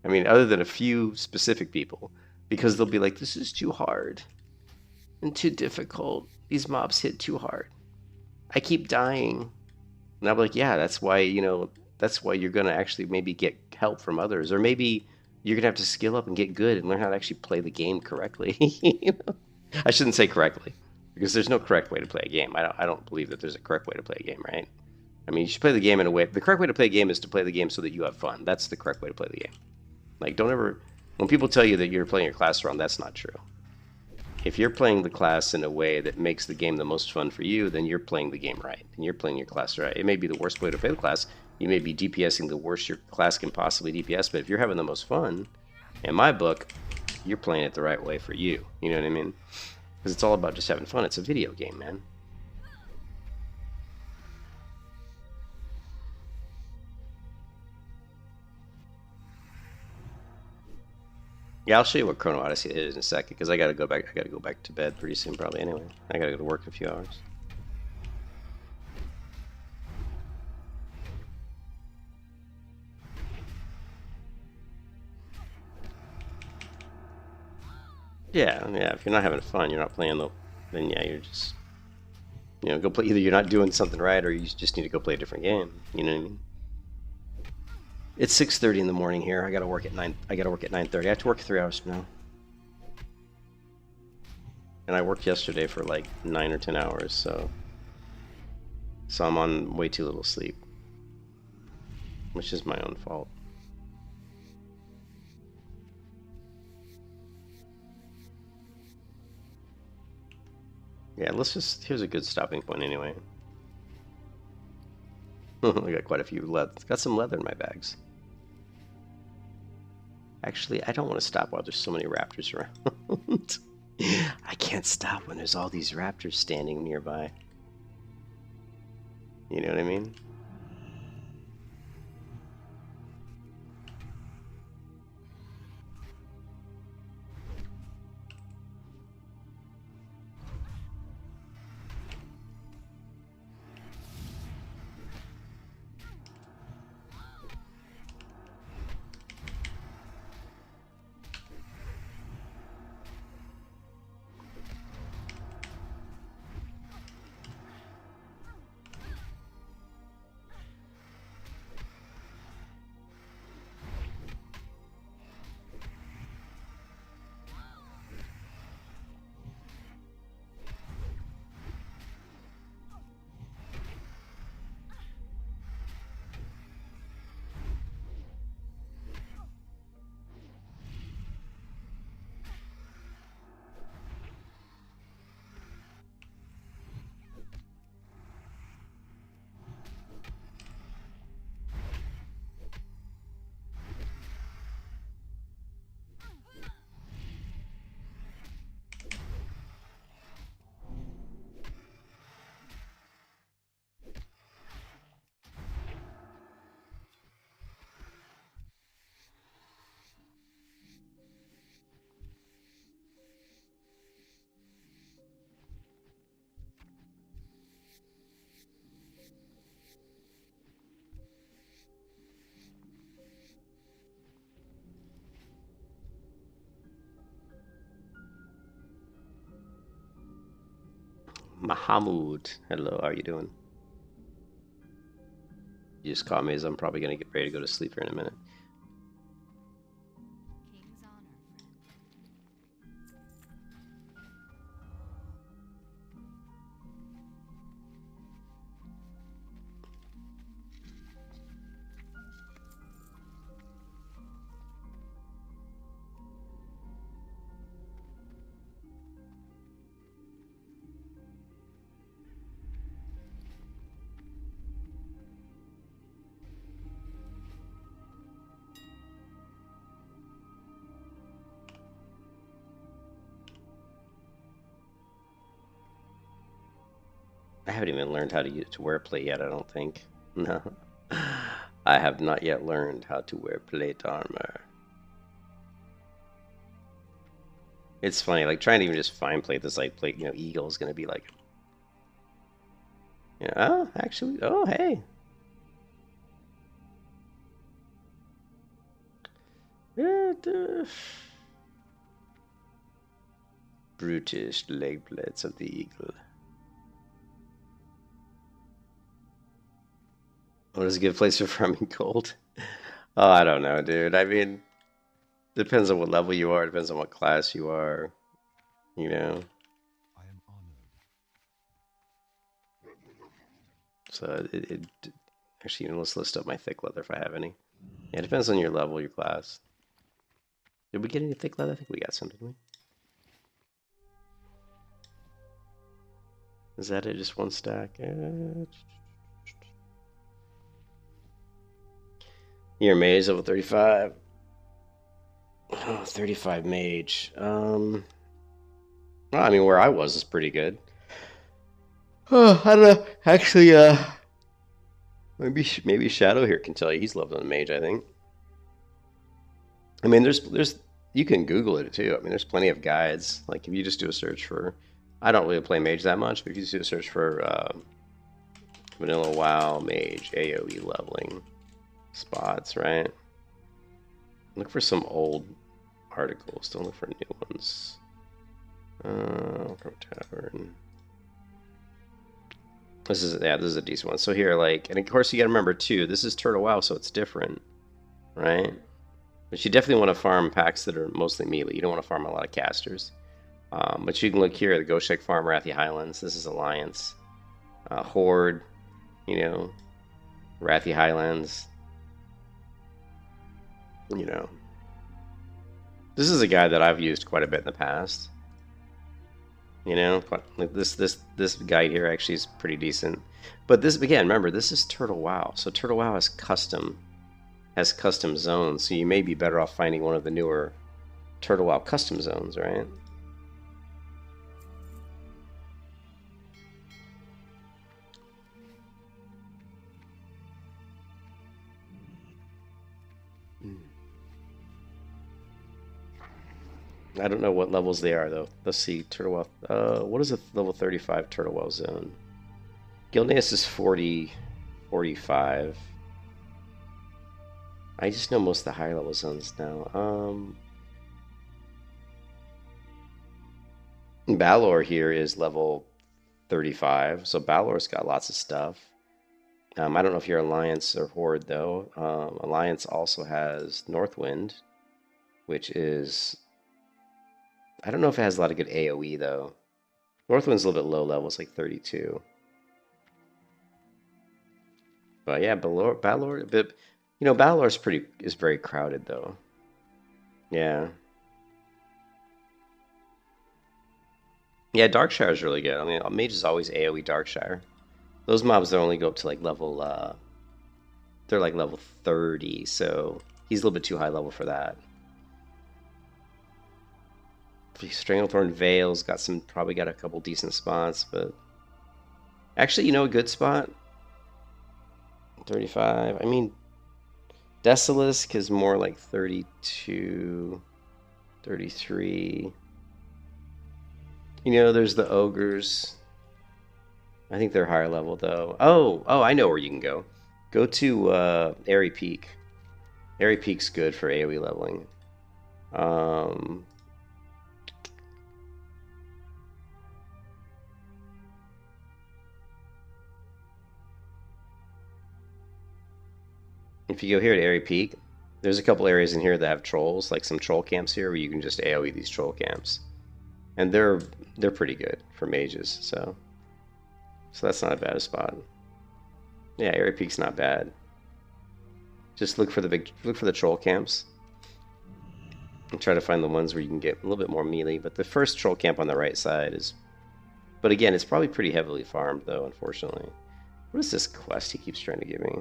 I mean, other than a few specific people, because they'll be like, this is too hard and too difficult. These mobs hit too hard. I keep dying. And I'm like, yeah, that's why, that's why you're going to actually maybe get help from others. Or maybe you're going to have to skill up and get good and learn how to actually play the game correctly. I shouldn't say correctly, because there's no correct way to play a game. I don't believe that there's a correct way to play a game, right? I mean, you should play the game in a way. The correct way to play a game is to play the game so that you have fun. That's the correct way to play the game. Like, don't ever... When people tell you that you're playing your class wrong, that's not true. If you're playing the class in a way that makes the game the most fun for you, then you're playing the game right, and you're playing your class right. It may be the worst way to play the class. You may be DPSing the worst your class can possibly DPS, but if you're having the most fun, in my book, you're playing it the right way for you. You know what I mean? Because it's all about just having fun. It's a video game, man. Yeah, I'll show you what Chrono Odyssey is in a second, because I gotta go back to bed pretty soon, probably anyway. I gotta go to work in a few hours. Yeah. If you're not having fun, you're not playing then yeah, you're just, go play. Either you're not doing something right, or you just need to go play a different game. You know what I mean? It's 6:30 in the morning here. I gotta work at 9. I gotta work at 9:30. I have to work 3 hours from now. And I worked yesterday for like 9 or 10 hours, so I'm on way too little sleep, which is my own fault. Yeah, here's a good stopping point anyway. I got quite a few got some leather in my bags. Actually, I don't want to stop while there's so many raptors around. I can't stop when there's all these raptors standing nearby. You know what I mean? Mahamud, hello, how are you doing? You just caught me as I'm probably going to get ready to go to sleep here in a minute. King's honor, I haven't even learned how to wear plate yet, I don't think. No. I have not yet learned how to wear plate armor. It's funny, like trying to even just find plate this like plate, you know, eagle is gonna be like, yeah, oh, actually, oh, hey. Brutish leg plates of the eagle. What is a good place for farming gold? Oh, I don't know, dude. I mean, depends on what level you are, depends on what class you are, you know. I am honored. So actually, you know, let's list up my thick leather if I have any. Yeah, it depends on your level, your class. Did we get any thick leather? I think we got some, didn't we? Is that it? Just one stack? Your mage level 35. Oh, 35 mage. Well, I mean, where I was is pretty good. Oh, I don't know. Actually, maybe Shadow here can tell you. He's leveled on mage, I think. I mean, there's you can Google it too. I mean, there's plenty of guides. Like if you just do a search for, I don't really play mage that much, but if you just do a search for vanilla WoW mage AOE leveling spots, right? Look for some old articles. Don't look for new ones. Pro Tavern. This is a decent one. So here, like, and of course you got to remember too, this is Turtle WoW, so it's different, right? But you definitely want to farm packs that are mostly melee. You don't want to farm a lot of casters. But you can look here, the Goshek Farm, Wrathy Highlands. This is Alliance. Horde, you know, Wrathy Highlands. You know. This is a guy that I've used quite a bit in the past. You know, like this guide here actually is pretty decent. But this, again, remember, this is Turtle WoW. So Turtle WoW has custom zones, so you may be better off finding one of the newer Turtle WoW custom zones, right? I don't know what levels they are though. Let's see, Turtle WoW. What is a level 35 Turtle WoW zone? Gilneas is 40, 45. I just know most of the higher level zones now. Balor here is level 35, so Balor's got lots of stuff. I don't know if you're Alliance or Horde though. Alliance also has Northwind, which is, I don't know if it has a lot of good AoE though. Northwind's a little bit low level, it's like 32. But yeah, Balor, a bit, you know, Balor's is very crowded though. Yeah. Yeah, Darkshire is really good. I mean, Mage is always AoE Darkshire. Those mobs only go up to like level, they're like level 30, so he's a little bit too high level for that. Stranglethorn Vale's got probably got a couple decent spots, but actually, you know, a good spot? 35. I mean, Desolisk is more like 32, 33. You know, there's the ogres. I think they're higher level though. Oh, I know where you can go. Go to Airy Peak. Airy Peak's good for AoE leveling. If you go here to Airy Peak, there's a couple areas in here that have trolls, like some troll camps here where you can just AoE these troll camps. And they're pretty good for mages, so that's not a bad spot. Yeah, Airy Peak's not bad. Just look for the troll camps. And try to find the ones where you can get a little bit more melee, but the first troll camp on the right side is, but again, it's probably pretty heavily farmed though, unfortunately. What is this quest he keeps trying to give me?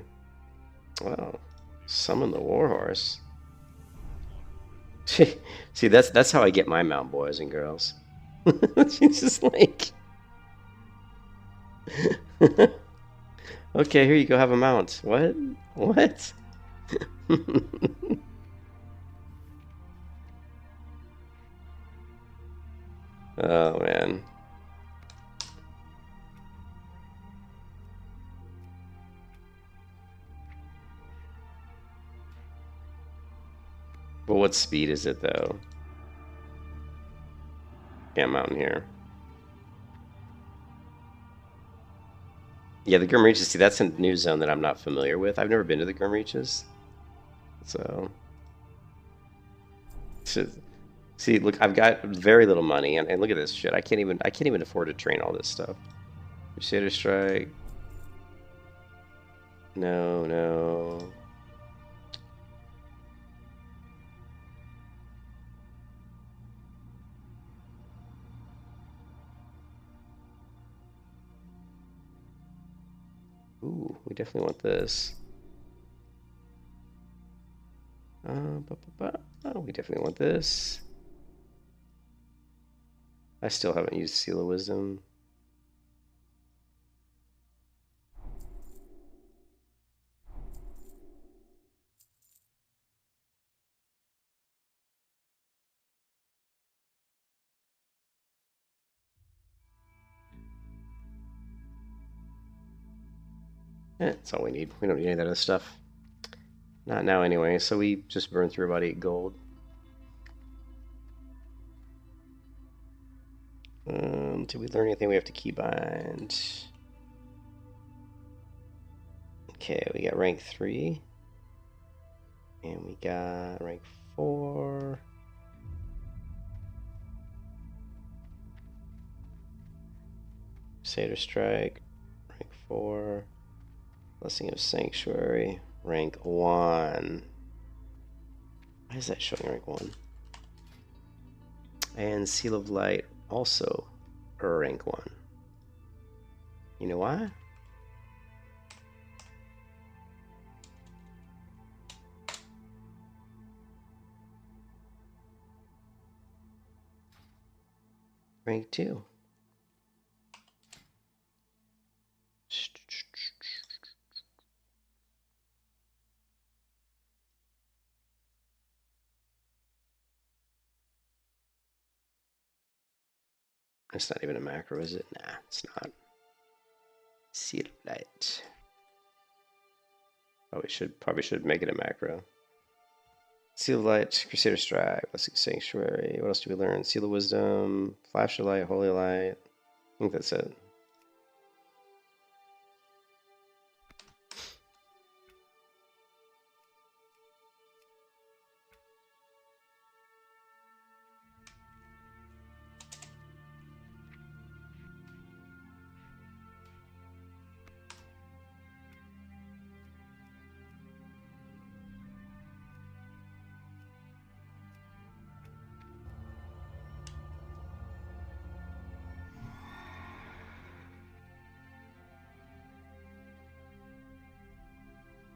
Wow. Summon the Warhorse. See, that's how I get my mount, boys and girls. She's just like, Okay, here you go, have a mount. What? What? Oh, man. But what speed is it, though? Can't mount in here. Yeah, the Grim Reaches, see, that's a new zone that I'm not familiar with. I've never been to the Grim Reaches. So... See, look, I've got very little money, and look at this shit. I can't even afford to train all this stuff. Crusader Strike. No, no. Ooh, we definitely want this. Oh, we definitely want this. I still haven't used Seal of Wisdom. That's all we need. We don't need any of that other stuff. Not now anyway, so we just burned through about 8 gold. Did we learn anything we have to keybind? Okay, we got rank 3. And we got rank 4. Crusader Strike, rank 4. Blessing of Sanctuary, rank 1. Why is that showing rank 1? And Seal of Light, also rank 1. You know why? Rank 2. That's not even a macro, is it? Nah, it's not. Seal of Light. Probably should make it a macro. Seal of Light, Crusader Strike, Blessing Sanctuary. What else do we learn? Seal of Wisdom, Flash of Light, Holy Light. I think that's it.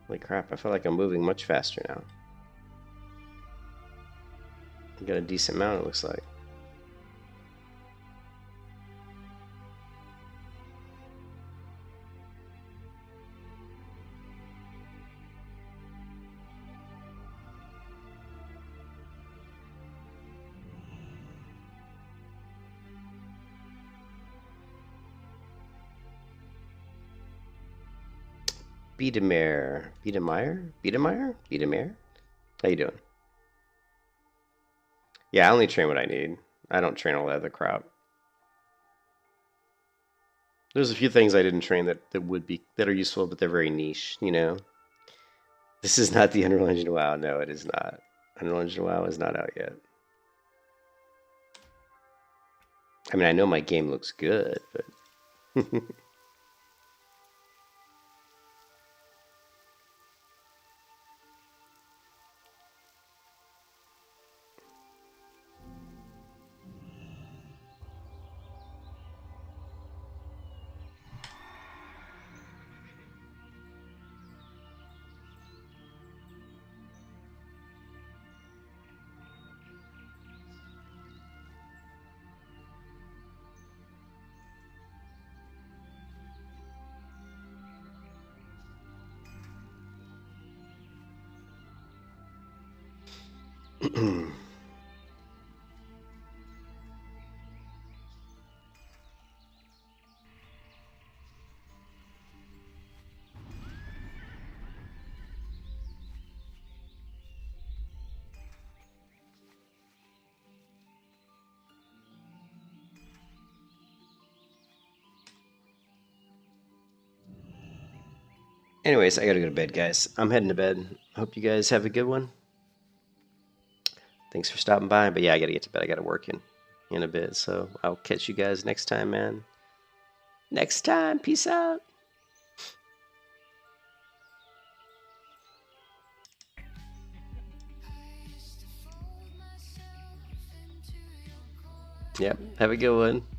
Holy crap, I feel like I'm moving much faster now. I got a decent amount, it looks like. Biedermeier? How you doing? Yeah, I only train what I need. I don't train all that other crap. There's a few things I didn't train that are useful, but they're very niche, you know? This is not the Unreal Engine WoW. No, it is not. Unreal Engine WoW is not out yet. I mean, I know my game looks good, but... Anyways, I gotta go to bed, guys. I'm heading to bed. Hope you guys have a good one. Thanks for stopping by. But yeah, I gotta get to bed. I gotta work in a bit. So I'll catch you guys next time, man. Next time. Peace out. Yep. Have a good one.